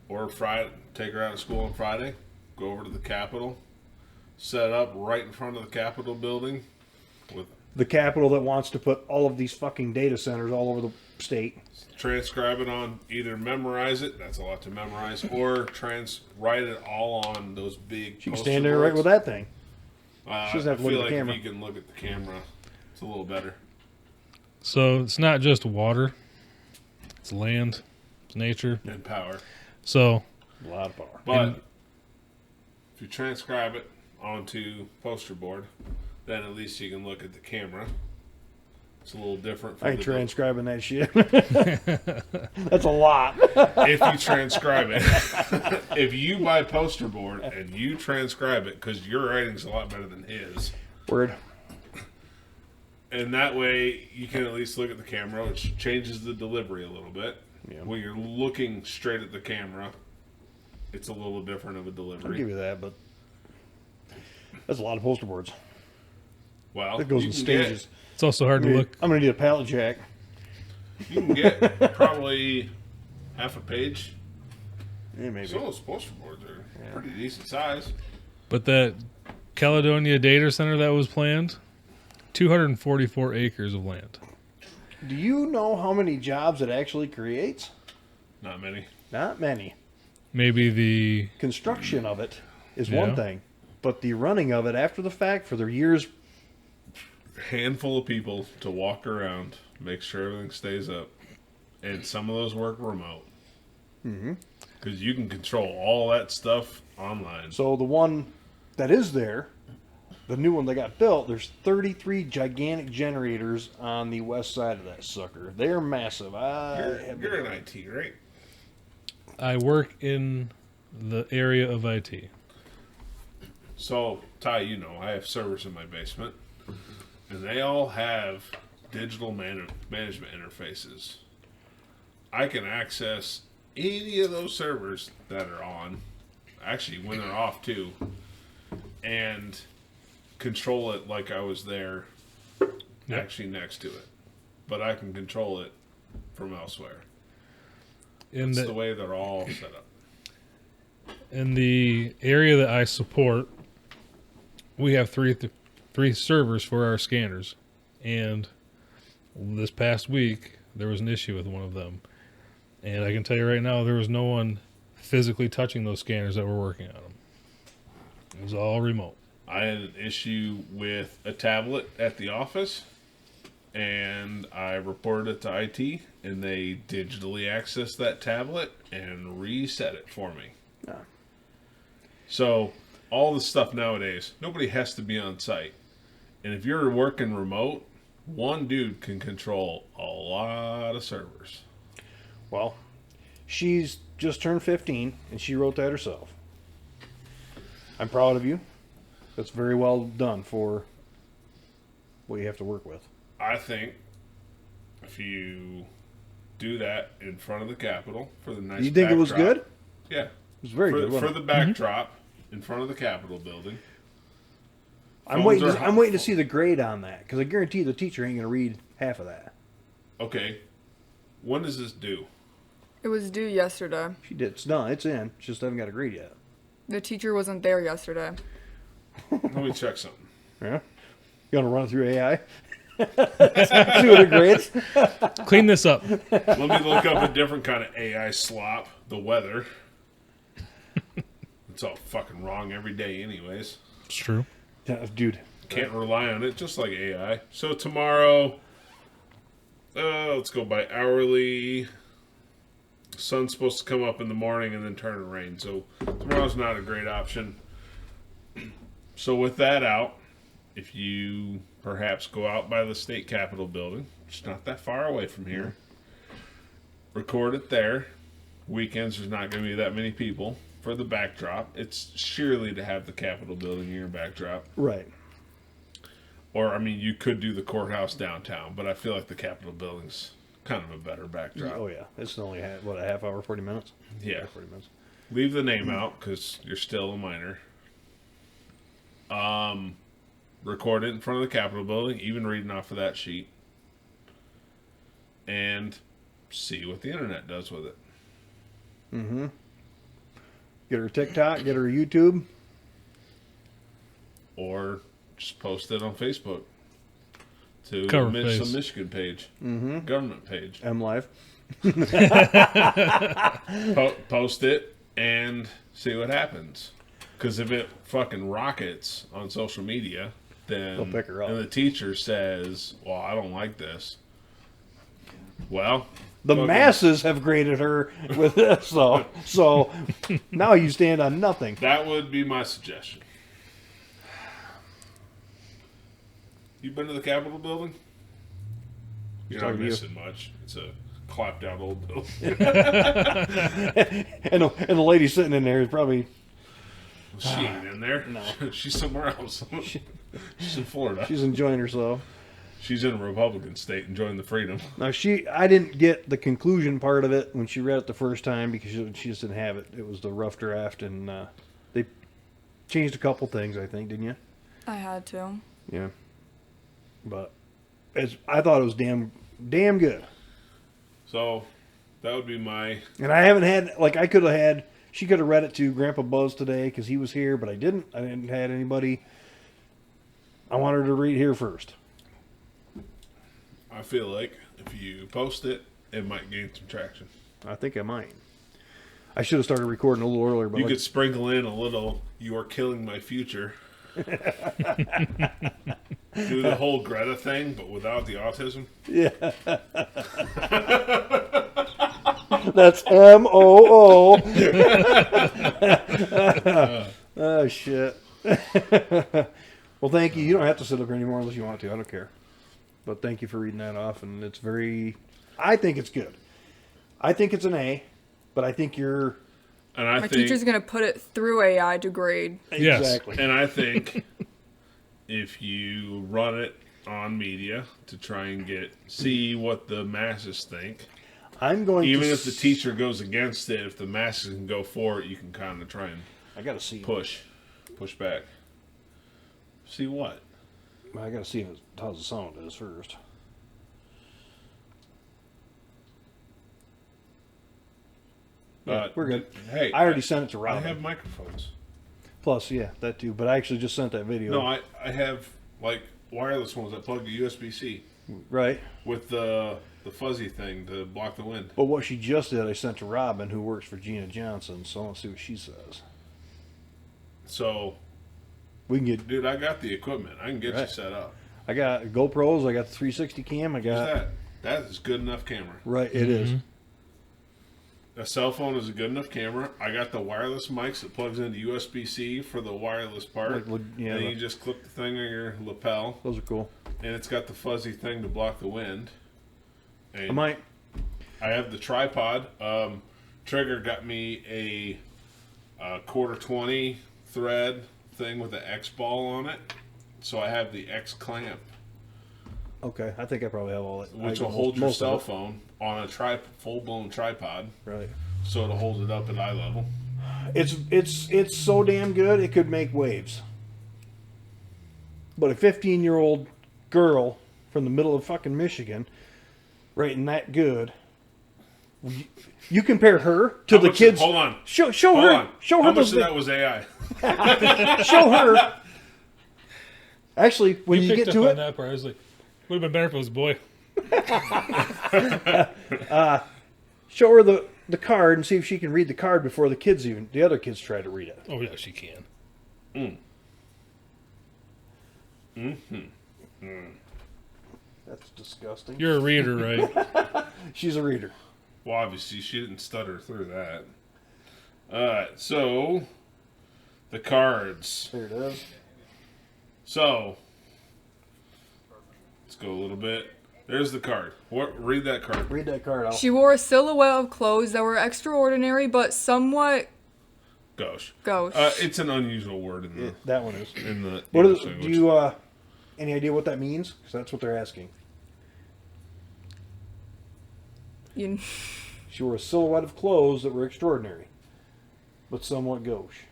or Friday. Take her out of school on Friday. Go over to the Capitol. Set it up right in front of the Capitol building. With The Capitol that wants to put all of these fucking data centers all over the state. transcribe it on, either memorize it, that's a lot to memorize, or write it all on those big She can poster stand there right boards. with that thing. She I doesn't have to look feel at like the camera. if you can look at the camera, it's a little better. So it's not just water, it's land, it's nature, And power. So a lot of power. But if you transcribe it onto poster board, then at least you can look at the camera. It's a little different. I ain't transcribing that shit. That's a lot. If you transcribe it, if you buy poster board and you transcribe it, because your writing's a lot better than his. Word. And that way you can at least look at the camera, which changes the delivery a little bit. Yeah. When you're looking straight at the camera, it's a little different of a delivery. I'll give you that, but that's a lot of poster boards. Well, it goes you in can stages. It's also hard to look. I'm going to need a pallet jack. You can get probably half a page. Yeah, maybe. Some of those poster boards are pretty decent size. But that Caledonia data center that was planned, 244 acres of land. Do you know how many jobs it actually creates? Not many. Not many. Maybe the construction of it is Yeah. one thing, but the running of it after the fact for their years. Handful of people to walk around, make sure everything stays up, and some of those work remote. Mm-hmm. Because you can control all that stuff online. So the one that is there, the new one that got built, there's 33 gigantic generators on the west side of that sucker. They're massive. You're in IT, right? I work in the area of IT. So, Ty, you know, I have servers in my basement, and they all have digital management interfaces. I can access any of those servers that are on, actually when they're off too, and control it like I was there actually next to it. But I can control it from elsewhere. That's the way they're all set up. In the area that I support, we have three servers for our scanners. And this past week, there was an issue with one of them. And I can tell you right now, there was no one physically touching those scanners that were working on them. It was all remote. I had an issue with a tablet at the office, and I reported it to IT, and they digitally accessed that tablet and reset it for me. Yeah. So, all the stuff nowadays, nobody has to be on site. And if you're working remote, one dude can control a lot of servers. Well, she's just turned 15, and she wrote that herself. I'm proud of you. That's very well done for what you have to work with. I think if you do that in front of the Capitol for the nice You think it was backdrop- good? Yeah. It was very good. For wasn't the it? backdrop in front of the Capitol building. I'm Phones waiting. are I'm waiting to see the grade on that because I guarantee the teacher ain't going to read half of that. Okay. When does this due? It was due yesterday. She did. It's done. It's in. Just haven't got a grade yet. The teacher wasn't there yesterday. Let me check something. Yeah. You want to run it through AI? See what it grades? Clean this up. Let me look up a different kind of AI slop. The weather. It's all fucking wrong every day, anyways. It's true. Yeah, dude. Can't rely on it, just like AI. So tomorrow, let's go by hourly. Sun's supposed to come up in the morning and then turn to rain. So tomorrow's not a great option. So with that out, if you perhaps go out by the state capitol building, it's not that far away from here. Record it there. Weekends there's not going to be that many people. For the backdrop, it's surely to have the Capitol building in your backdrop. Right. Or, I mean, you could do the courthouse downtown, but I feel like the Capitol building's kind of a better backdrop. Oh, yeah. It's only, a half hour, 40 minutes? Yeah. 40 minutes. Leave the name out because you're still a minor. Record it in front of the Capitol building, even reading off of that sheet. And see what the internet does with it. Mm-hmm. Get her TikTok, get her YouTube. Or just post it on Facebook. To Cover the face. Michigan page. Mm-hmm. Government page. MLive. Post it and see what happens. Because if it fucking rockets on social media, then They'll pick her up. and the teacher says, well, I don't like this. Well, The fucking- masses have graded her with this, so now you stand on nothing. That would be my suggestion. You been to the Capitol building? You're not Talking to you. missing much. It's a clapped out old building. and the lady sitting in there is probably... She ain't in there. No. She's somewhere else. She's in Florida. She's enjoying herself. She's in a Republican state enjoying the freedom. Now I didn't get the conclusion part of it when she read it the first time because she just didn't have it. It was the rough draft, and they changed a couple things, I think, didn't you? I had to. Yeah. But I thought it was damn good. So that would be my... And I haven't had, I could have had, she could have read it to Grandpa Buzz today because he was here, but I didn't. I didn't have anybody. I wanted her to read here first. I feel like if you post it, it might gain some traction. I think I might. I should have started recording a little earlier. But You could sprinkle in a little, "You are killing my future." Do the whole Greta thing, but without the autism. Yeah. That's MOO. Oh, shit. Well, thank you. You don't have to sit up here anymore unless you want to. I don't care. But thank you for reading that off, and it's very. I think it's good. I think it's an A, but I think you're. And I My think teacher's gonna put it through AI to grade. Exactly. And I think if you run it on media to try and see what the masses think. I'm going even to if the teacher goes against it, if the masses can go for it, you can kind of try and I gotta see push back. See what? I gotta see how the sound is first. Yeah, we're good. Hey, I already sent it to Rob. I have microphones. Plus, yeah, that too. But I actually just sent that video. No, I have like wireless ones that plug to USB-C. Right. With the fuzzy thing to block the wind. But what she just did, I sent to Robin, who works for Gina Johnson. So let's see what she says. So we can get. Dude, I got the equipment. I can get you set up. I got GoPros. I got the 360 cam. I got that. That is good enough camera. Right, it is. A cell phone is a good enough camera. I got the wireless mics that plugs into USB-C for the wireless part. And you just clip the thing on your lapel. Those are cool. And it's got the fuzzy thing to block the wind. And I have the tripod. Trigger got me a quarter 20 thread thing with an X ball on it. So I have the X clamp. Okay, I think I probably have all that. Which will hold your cell phone on a full-blown tripod. Right. So it'll hold it up at eye level. It's so damn good, it could make waves. But a 15-year-old girl from the middle of fucking Michigan, writing that good. You compare her to the kids. Hold on. Show Hold her. on. Show her. How much of that was AI? Show her. Actually, when you get to it, that part, I was like, would have been better if it was a boy. show her the card and see if she can read the card before the other kids try to read it. Oh yeah, she can. That's disgusting. You're a reader, right? She's a reader. Well, obviously, she didn't stutter through that. Alright, so the cards. There it is. So let's go a little bit. There's the card. Read that card. Read that card out. She wore a silhouette of clothes that were extraordinary but somewhat gauche. It's an unusual word in the that one is in the what English is, language. do you any idea what that means? Because that's what they're asking. She wore a silhouette of clothes that were extraordinary, but somewhat gauche.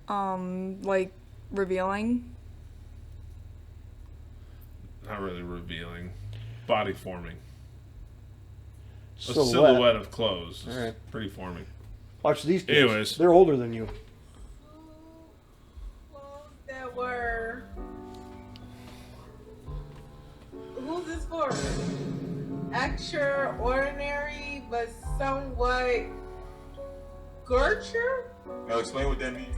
Like revealing. Not really revealing. Body forming. Silhouette. A silhouette of clothes. Is All right. pretty forming. Watch these kids. Anyways. They're older than you. That were. Who's this for? Extraordinary, but somewhat. Gertrude? Now explain what that means.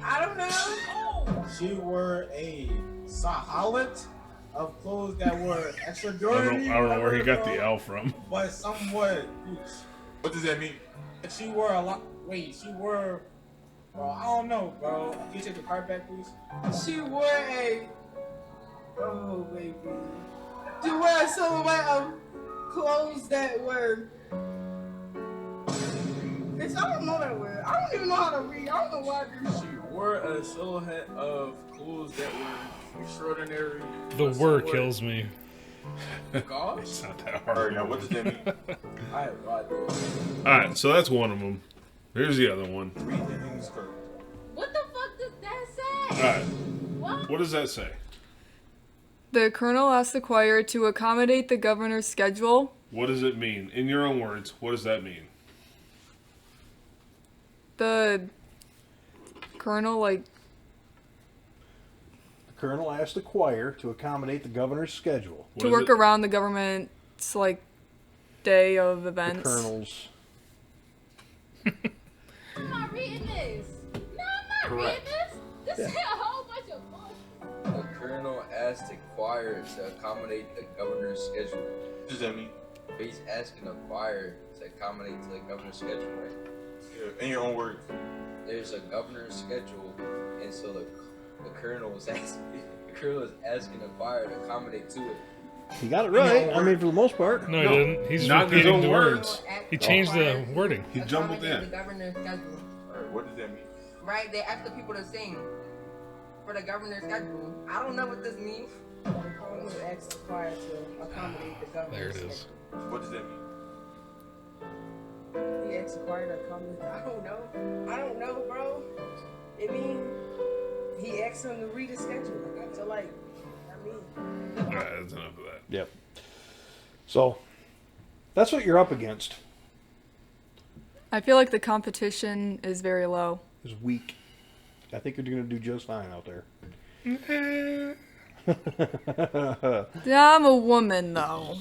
I don't know. She wore a sahalat of clothes that were extraordinary. I don't know where he got the L from. But somewhat. What does that mean? She wore a lot. Wait, she wore. Bro, I don't know, bro. Can you take the card back, please? She wore a. Oh, baby. She wore a silhouette of clothes that were. Bitch, I don't know that word. I don't even know how to read. I don't know why I do. She wore a silhouette of clothes that were extraordinary. The word kills me. Gosh? It's not that hard. Alright, now what does that mean? I have no idea. Alright, so that's one of them. Here's the other one. What the fuck does that say? Alright. What? What does that say? The colonel asked the choir to accommodate the governor's schedule. What does it mean? In your own words, what does that mean? The colonel, The colonel asked the choir to accommodate the governor's schedule. to work around the government's, day of events. The colonel's. I'm not reading this. No, I'm not reading this. This is a whole bunch of bullshit. The colonel asked the choir to accommodate the governor's schedule. What does that mean? He's asking the choir to accommodate to the governor's schedule, right? Yeah, in your own words. There's a governor's schedule, and so the the colonel was asking the fire to accommodate to it. He got it right. I mean, for the most part. No, he didn't. He's not in his repeating own the words. He changed the wording. He jumbled Accommodate in. the governor's schedule. What does that mean? Right? They asked the people to sing for the governor's schedule. I don't know what this means. To ask the choir to accommodate the government. There it is. What does that mean? He asked the choir to accommodate. I don't know. I don't know, bro. It mean he asked him to read his schedule. So like, I mean. Alright, that's enough of that. Yep. So, that's what you're up against. I feel like the competition is very low. It's weak. I think you're going to do just fine out there. Yeah, I'm a woman, though.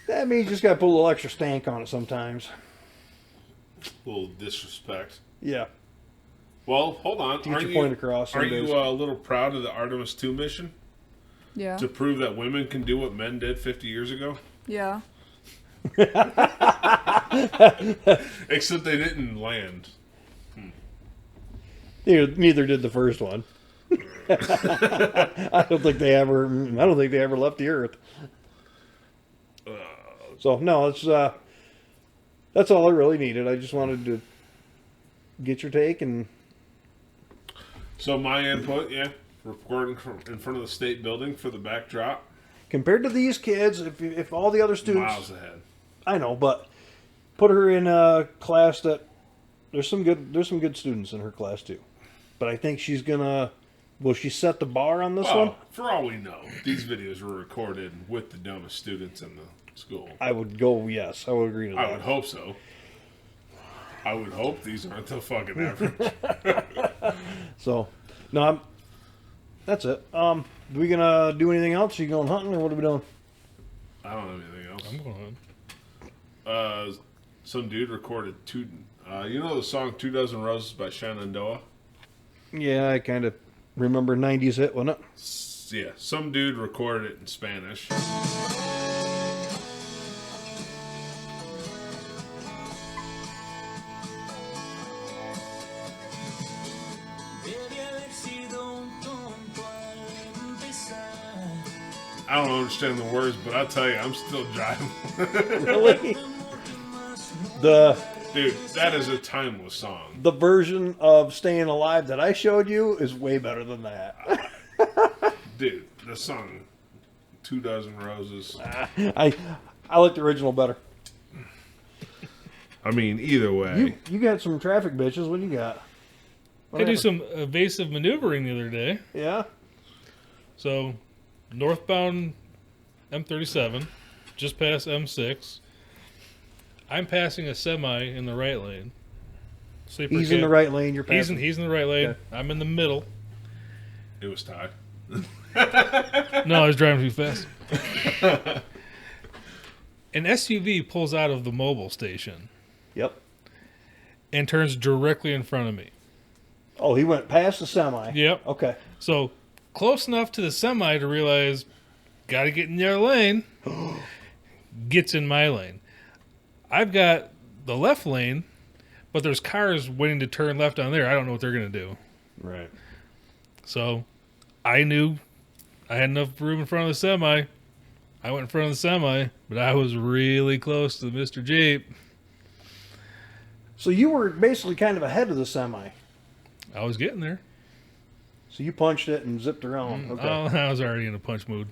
That means you just got to put a little extra stank on it sometimes. A little disrespect. Yeah. Well, hold on. To get your point across. Are some you days. a little proud of the Artemis 2 mission? Yeah. To prove that women can do what men did 50 years ago? Yeah. Except they didn't land. Neither did the first one. I don't think they ever left the earth. So no, that's all I really needed. I just wanted to get your take and. So my input, yeah, recording in front of the state building for the backdrop. Compared to these kids, if all the other students, Miles ahead. I know, but put her in a class that there's some good students in her class too. But I think she's gonna. Will she set the bar on this one? For all we know, these videos were recorded with the dumbest students in the school. I would go, yes. I would agree to that. I would hope so. I would hope these aren't the fucking average. So, no, that's it. We gonna do anything else? Are you going hunting, or what are we doing? I don't have anything else. I'm going on. Some dude recorded you know the song 2 Dozen Roses by Shenandoah? Yeah, I kind of remember 90s hit, wasn't it? Yeah, some dude recorded it in Spanish. I don't understand the words, but I'll tell you, I'm still driving. Really? Dude, that is a timeless song. The version of Staying Alive that I showed you is way better than that. Dude, the song 2 Dozen Roses. I like the original better. I mean, either way. You got some traffic bitches. What do you got? I do some evasive maneuvering the other day. Yeah? So, northbound M37, just past M6. I'm passing a semi in the right lane. Sleeper He's kid. in the right lane. You're passing. He's in the right lane. Okay. I'm in the middle. It was tied. No, I was driving too fast. An SUV pulls out of the mobile station. Yep. And turns directly in front of me. Oh, he went past the semi. Yep. Okay. So, close enough to the semi to realize, gotta get in their lane. Gets in my lane. I've got the left lane, but there's cars waiting to turn left on there. I don't know what they're going to do. Right. So I knew I had enough room in front of the semi. I went in front of the semi, but I was really close to Mr. Jeep. So you were basically kind of ahead of the semi. I was getting there. So you punched it and zipped around. Okay. Oh, I was already in a punch mood.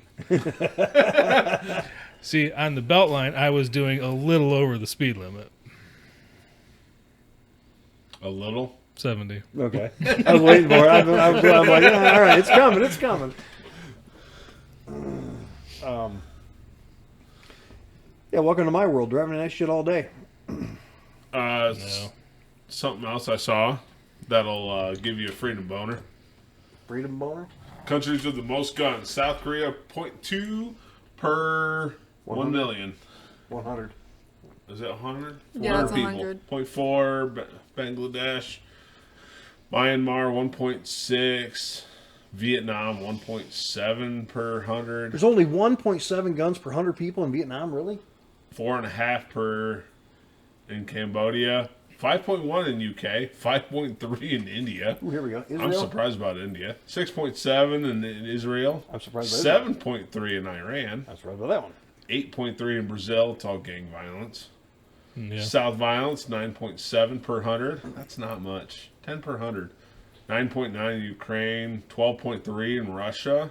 See, on the belt line, I was doing a little over the speed limit. A little? 70. Okay. I was waiting for it. I'm like, yeah, all right, it's coming. It's coming. Yeah, welcome to my world. Driving that shit all day. No. Something else I saw that'll give you a freedom boner. Freedom boner? Countries with the most guns. South Korea, 0.2 per 1 million. 100. Is it 100? Yeah, it's 100 people. 0.4, Bangladesh. Myanmar, 1.6. Vietnam, 1.7 per 100. There's only 1.7 guns per 100 people in Vietnam, really? 4.5 per in Cambodia. 5.1 in UK, 5.3 in India. Ooh, here we go. I'm Israel? surprised about India. 6.7 in Israel. I'm surprised by Israel. 7.3 in Iran. I'm surprised by that one. 8.3 in Brazil. It's all gang violence. Yeah. South violence, 9.7 per 100. That's not much. 10 per 100. 9.9 in Ukraine. 12.3 in Russia.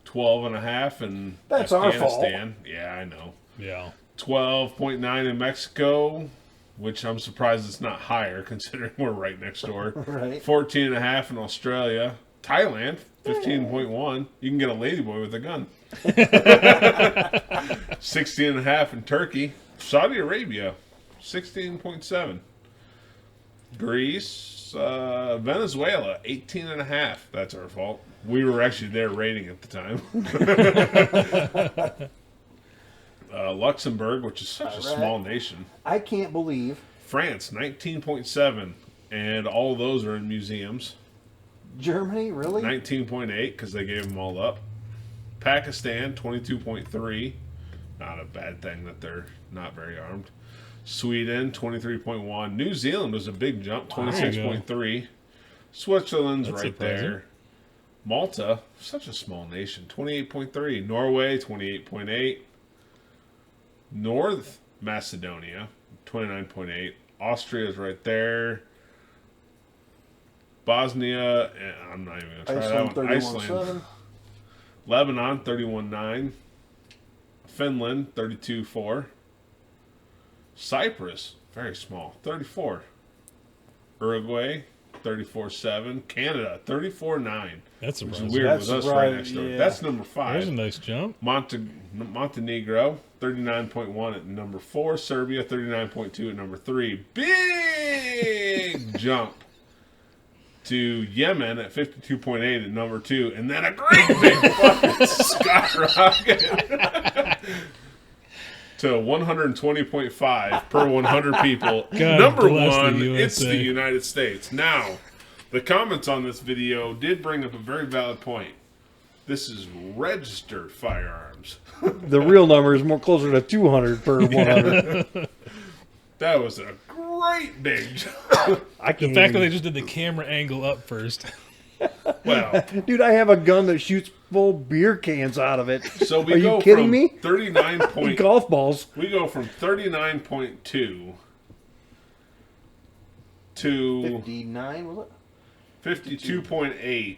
12.5 in That's our fault. Afghanistan. Yeah, I know. Yeah. 12.9 in Mexico, which I'm surprised it's not higher considering we're right next door. Right. 14.5 in Australia. Thailand, 15.1. You can get a ladyboy with a gun. 16.5 in Turkey. Saudi Arabia, 16.7. Greece, Venezuela, 18.5. That's our fault. We were actually there raiding at the time. Luxembourg, which is such a small nation. I can't believe. France, 19.7. And all of those are in museums. Germany, really? 19.8, because they gave them all up. Pakistan, 22.3. Not a bad thing that they're not very armed. Sweden, 23.1. New Zealand was a big jump, 26.3. Switzerland's That's right surprising. there. Malta, such a small nation, 28.3. Norway, 28.8. North Macedonia, 29.8. Austria's right there. Bosnia, I'm not even going to try Iceland, that one. Iceland. 31.7. Lebanon, 31.9. Finland, 32.4. Cyprus, very small, 34. Uruguay, 34.7. Canada, 34.9. That's which surprising. is weird That's with us right, right next door. yeah. That's number 5. There's a nice jump. Montenegro, 39.1 at number 4. Serbia, 39.2 at number 3. Big jump to Yemen at 52.8 at number 2. And then a great big fucking skyrocket to 120.5 per 100 people. God Number bless the 1, it's USA. the United States. Now, the comments on this video did bring up a very valid point. This is registered firearms. The real number is more closer to 200 per 100. That was a great big jump. The fact that they just did the camera angle up first. Well, Dude, I have a gun that shoots full beer cans out of it. so we Are go you kidding from me? 39 point, Golf balls. we go from 39.2 to 59, was it? 52.8.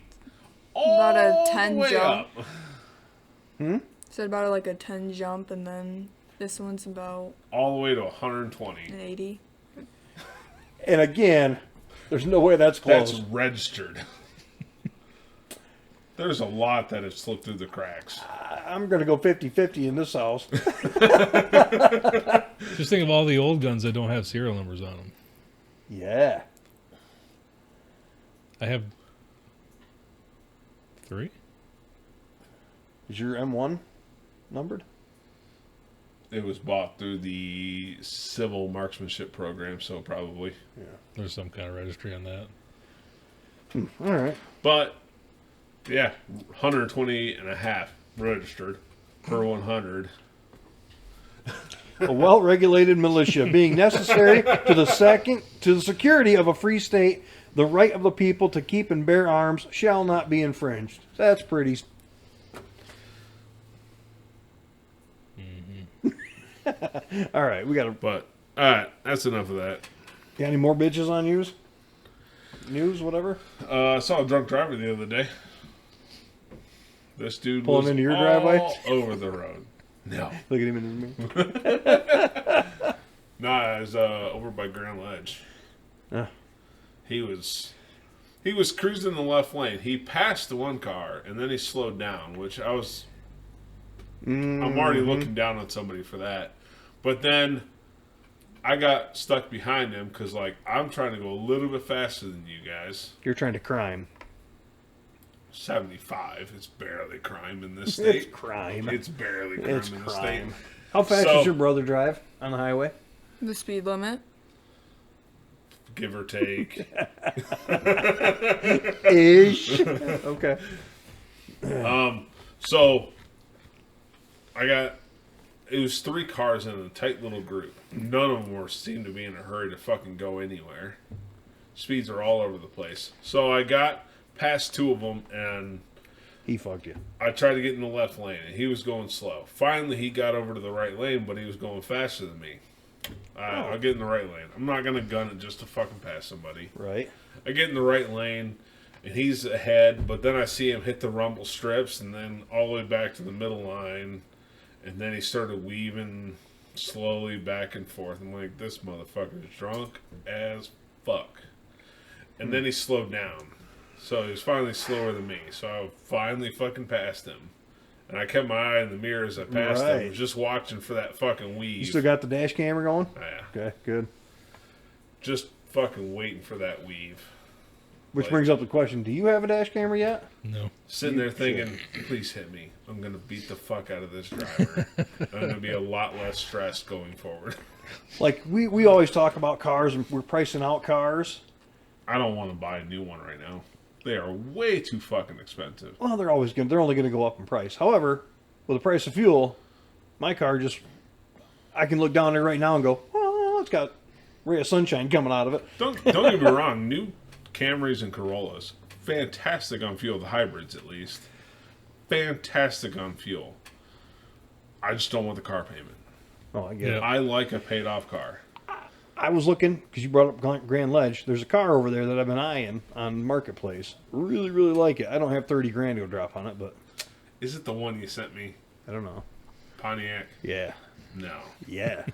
About a all the 10 way jump. up. So about like a 10 jump, and then this one's about All the way to 120. an 80. And again, there's no way that's close. That's registered. There's a lot that have slipped through the cracks. I'm going to go 50-50 in this house. Just think of all the old guns that don't have serial numbers on them. Yeah. I have 3. Is your M1 numbered? It was bought through the civil marksmanship program, so probably. Yeah. There's some kind of registry on that. All right. But, yeah, 120 and a half registered per 100. A well-regulated militia being necessary to the security of a free state, the right of the people to keep and bear arms shall not be infringed. That's pretty. All right, we got to. But, alright, that's enough of that. Got any more bitches on news? News, whatever. I saw a drunk driver the other day. This dude Pulling was into your all driveway? over the road. No. Look at him in his mirror. Nah, it was over by Grand Ledge. Yeah. He was cruising the left lane. He passed the one car and then he slowed down, which I'm already looking down on somebody for that. But then I got stuck behind him because, like, I'm trying to go a little bit faster than you guys. You're trying to crime. 75. It's barely crime in this state. It's crime. It's barely crime It's in this crime. state. How fast So- does your brother drive on the highway? The speed limit. Give or take. Ish. Okay. So I got it was 3 cars in a tight little group. None of them seemed to be in a hurry to fucking go anywhere. Speeds are all over the place. So I got past 2 of them, and he fucked you. I tried to get in the left lane, and he was going slow. Finally, he got over to the right lane, but he was going faster than me. I'll get in the right lane. I'm not going to gun it just to fucking pass somebody. Right. I get in the right lane, and he's ahead, but then I see him hit the rumble strips, and then all the way back to the middle line, and then he started weaving slowly back and forth. I'm like, this motherfucker is drunk as fuck. And then he slowed down. So he was finally slower than me. So I finally fucking passed him. And I kept my eye in the mirror as I passed him. I was just watching for that fucking weave. You still got the dash camera going? Yeah. Okay, good. Just fucking waiting for that weave. Which brings up the question, do you have a dash camera yet? No. Sitting there thinking, please hit me. I'm going to beat the fuck out of this driver. I'm going to be a lot less stressed going forward. Like, we always talk about cars, and we're pricing out cars. I don't want to buy a new one right now. They are way too fucking expensive. Well, they're only going to go up in price. However, with the price of fuel, my car I can look down there right now and go, oh, it's got a ray of sunshine coming out of it. Don't get me wrong. New Camrys and Corollas, fantastic on fuel. The hybrids, at least, fantastic on fuel. I just don't want the car payment. Oh, I get it. I like a paid-off car. I was looking, because you brought up Grand Ledge. There's a car over there that I've been eyeing on Marketplace. Really, really like it. I don't have 30 grand to go drop on it, but... Is it the one you sent me? I don't know. Pontiac? Yeah. No. Yeah.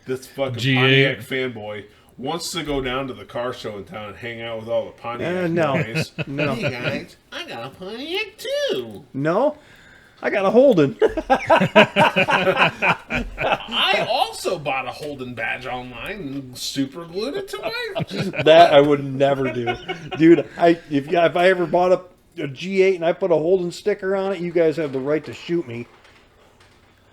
This fucking G8. Pontiac fanboy wants to go down to the car show in town and hang out with all the Pontiac boys. No. Hey guys, I got a Pontiac too. No? I got a Holden. I also bought a Holden badge online and super glued it to my... That I would never do. Dude, if I ever bought a G8 and I put a Holden sticker on it, you guys have the right to shoot me.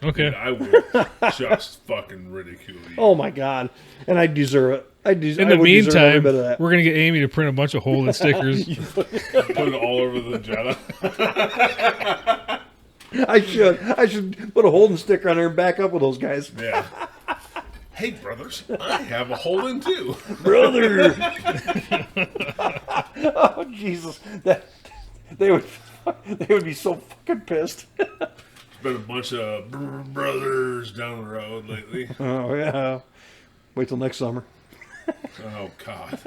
Okay. Dude, I will just fucking ridicule you. Oh my god. And I deserve it. In the meantime, we're going to get Amy to print a bunch of Holden stickers. Put it all over the Jetta. I should put a Holden sticker on there and back up with those guys. Yeah. Hey, brothers, I have a Holden too. Brother. Oh, Jesus. They would be so fucking pissed. There's been a bunch of brothers down the road lately. Oh, yeah. Wait till next summer. Oh, God.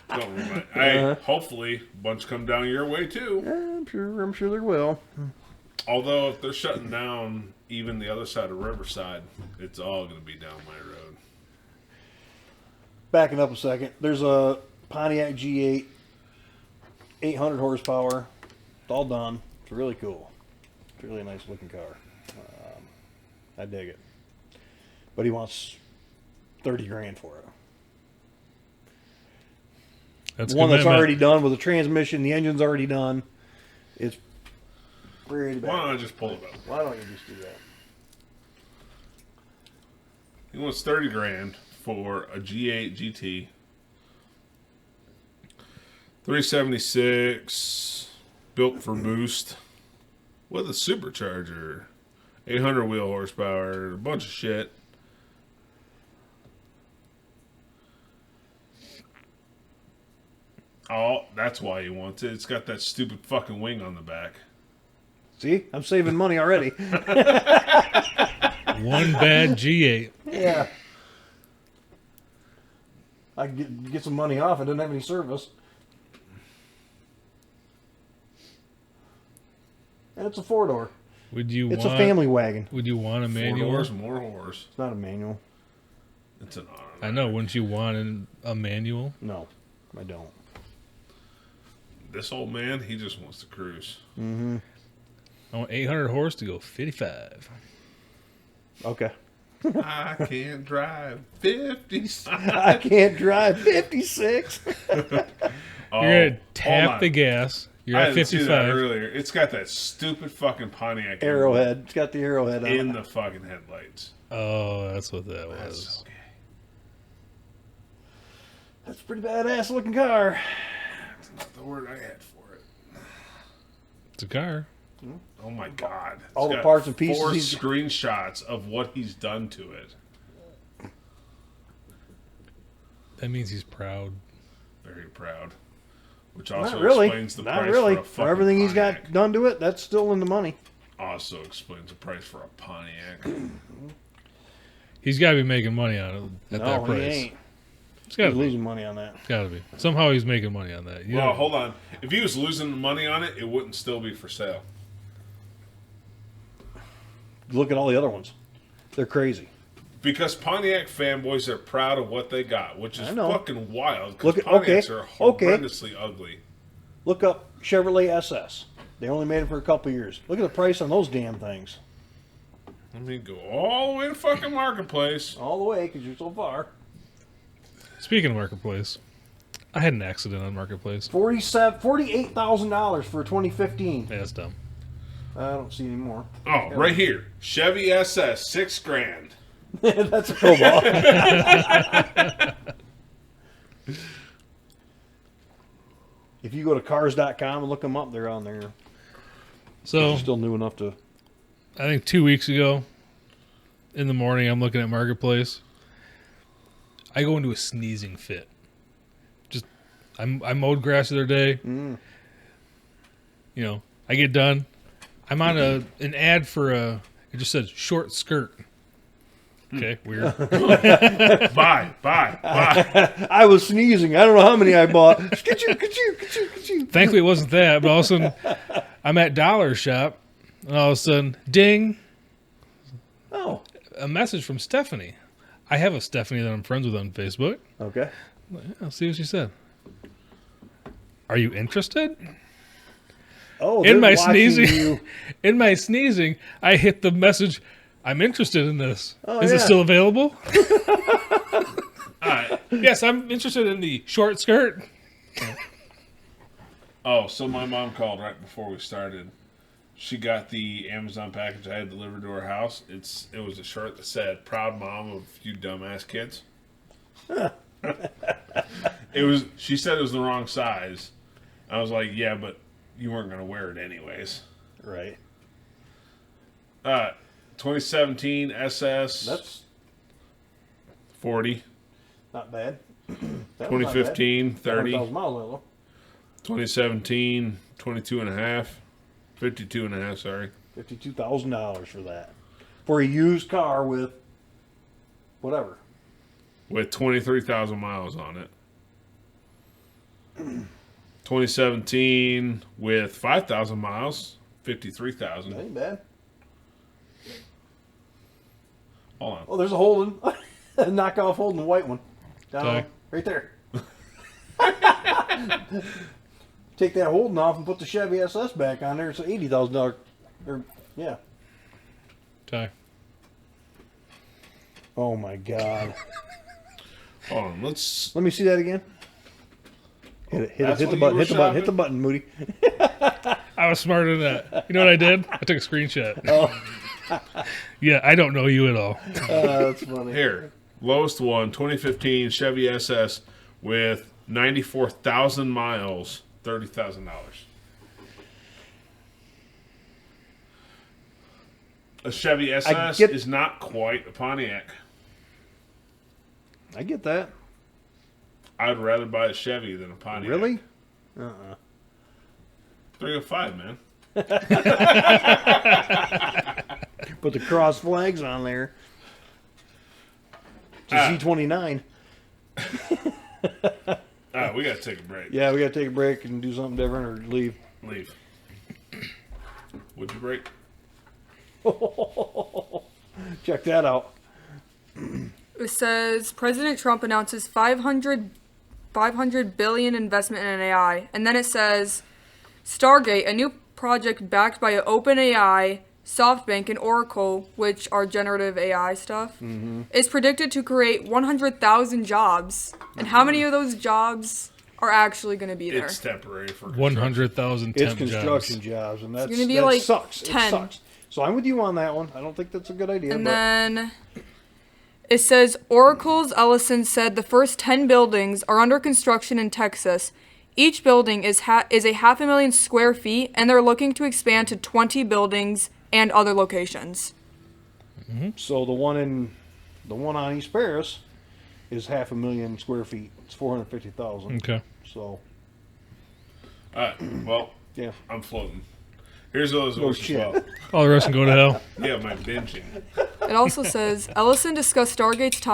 Don't remind. Hey, hopefully, a bunch come down your way too. I'm sure there will. Although, if they're shutting down even the other side of Riverside, it's all going to be down my road. Backing up a second, there's a Pontiac G8, 800 horsepower. It's all done. It's really cool. It's a really nice looking car. I dig it. But he wants 30 grand for it. That's one that's commitment. already done with the transmission. The engine's already done. It's pretty bad. Why don't I just pull it up? Why don't you just do that? He wants 30 grand for a G8 GT. 376 built for boost with a supercharger, 800 wheel horsepower, a bunch of shit. Oh, that's why he wants it. It's got that stupid fucking wing on the back. See? I'm saving money already. One bad G8. Yeah. I could get some money off. I didn't have any service. And it's a 4-door. It's a family wagon. Would you want a 4 manual? doors, more horse. It's not a manual. It's an automatic. I know. Wouldn't you want a manual? No, I don't. This old man, he just wants to cruise. Mm-hmm. I want 800 horse to go 55. Okay. I can't drive 56. I can't drive 56. You're going to tap the gas. You're I at didn't see 55. that earlier. It's got that stupid fucking Pontiac Arrowhead. It's got the arrowhead on in it. the fucking headlights. Oh, that's what that was. Okay. That's a pretty badass looking car. That's not the word I had for it. It's a car. Oh my God! All It's the got parts and pieces 4 he's- screenshots of what he's done to it. That means he's proud. Very proud. Which also Not really. explains the Not price really. for a For fucking everything he's Pontiac. got done to it, that's still in the money. Also explains the price for a Pontiac. He's got to be making money on it at that No, price. he ain't. He's got to He's be. losing money on that. Got to be. Somehow he's making money on that. You Well, know- hold on. If he was losing money on it, it wouldn't still be for sale. Look at all the other ones. They're crazy. Because Pontiac fanboys are proud of what they got, which is I know. fucking wild. Look Because at- okay, Pontiacs are okay. horrendously ugly. Look up Chevrolet SS. They only made them for a couple years. Look at the price on those damn things. I mean, go all the way to fucking Marketplace. All the way, because you're so far. Speaking of Marketplace, I had an accident on Marketplace. $48,000 for 2015. Yeah, that's dumb. I don't see any more. Oh, right here. Chevy SS, $6,000. That's a Cobalt. If you go to cars.com and look them up, they're on there. So, You're still new enough to. I think 2 weeks ago, in the morning, I'm looking at Marketplace. I go into a sneezing fit. Just, I mowed grass the other day. You know, I get done. I'm on an ad for it just said short skirt. Okay, weird. Buy. I was sneezing. I don't know how many I bought. Ka-choo. Thankfully, it wasn't that. But all of a sudden, I'm at Dollar Shop, and all of a sudden, ding! Oh, a message from Stephanie. I have a Stephanie that I'm friends with on Facebook. Okay. I'll see what she said. Are you interested? Oh, in they're my watching sneezing, you. in my sneezing, I hit the message. I'm interested in this. Oh, Is it yeah. still available? Alright. Yes, I'm interested in the short skirt. Oh, so my mom called right before we started. She got the Amazon package I had delivered to her house. It was a shirt that said "Proud Mom of You Dumbass Kids." She said it was the wrong size. I was like, yeah, but you weren't going to wear it anyways. Right. 2017 SS. That's 40. not bad. That was not bad. 2015 30. 100,000 miles on it, though. 2017 22 and a half. 52 and a half, sorry. $52,000 for that. For a used car with whatever. With 23,000 miles on it. 2017 with 5,000 miles, 53,000. That ain't bad. Hold on. Oh, there's a Holden. A knockoff Holden, white one. Down Okay. right there. Take that Holden off and put the Chevy SS back on there. It's $80,000. Or yeah. Ty. Oh my God. Hold on, let's. Let me see that again. Hit it. Hit That's the when button. you Hit the were button. Hit the shopping? button, Moody. I was smarter than that. You know what I did? I took a screenshot. Oh. Yeah, I don't know you at all. That's funny. Here, lowest one, 2015 Chevy SS with 94,000 miles, $30,000. A Chevy SS is not quite a Pontiac. I get that. I'd rather buy a Chevy than a Pontiac. Really? Uh-uh. 305, man. Put the cross flags on there. It's a Z29. We got to take a break. Yeah, we got to take a break and do something different or leave. Leave. Would you break? Check that out. It says President Trump announces 500 billion investment in AI, and then it says Stargate, a new project backed by OpenAI, SoftBank, and Oracle, which are generative AI stuff, is predicted to create 100,000 jobs. And how many of those jobs are actually going to be there? It's temporary for 100,000 It's temp construction jobs, and that's gonna be that like sucks. 10. It sucks. So I'm with you on that one. I don't think that's a good idea. And but then it says Oracle's Ellison said the first 10 buildings are under construction in Texas, Each building is a 500,000 square feet, and they're looking to expand to 20 buildings and other locations. So the one on East Paris is 500,000 square feet. It's 450,000. Okay. So. All right. Well, yeah, I'm floating. Here's those No as shit. well. All the rest can go to hell. Yeah, my binging. It also says Ellison discussed Stargate's tie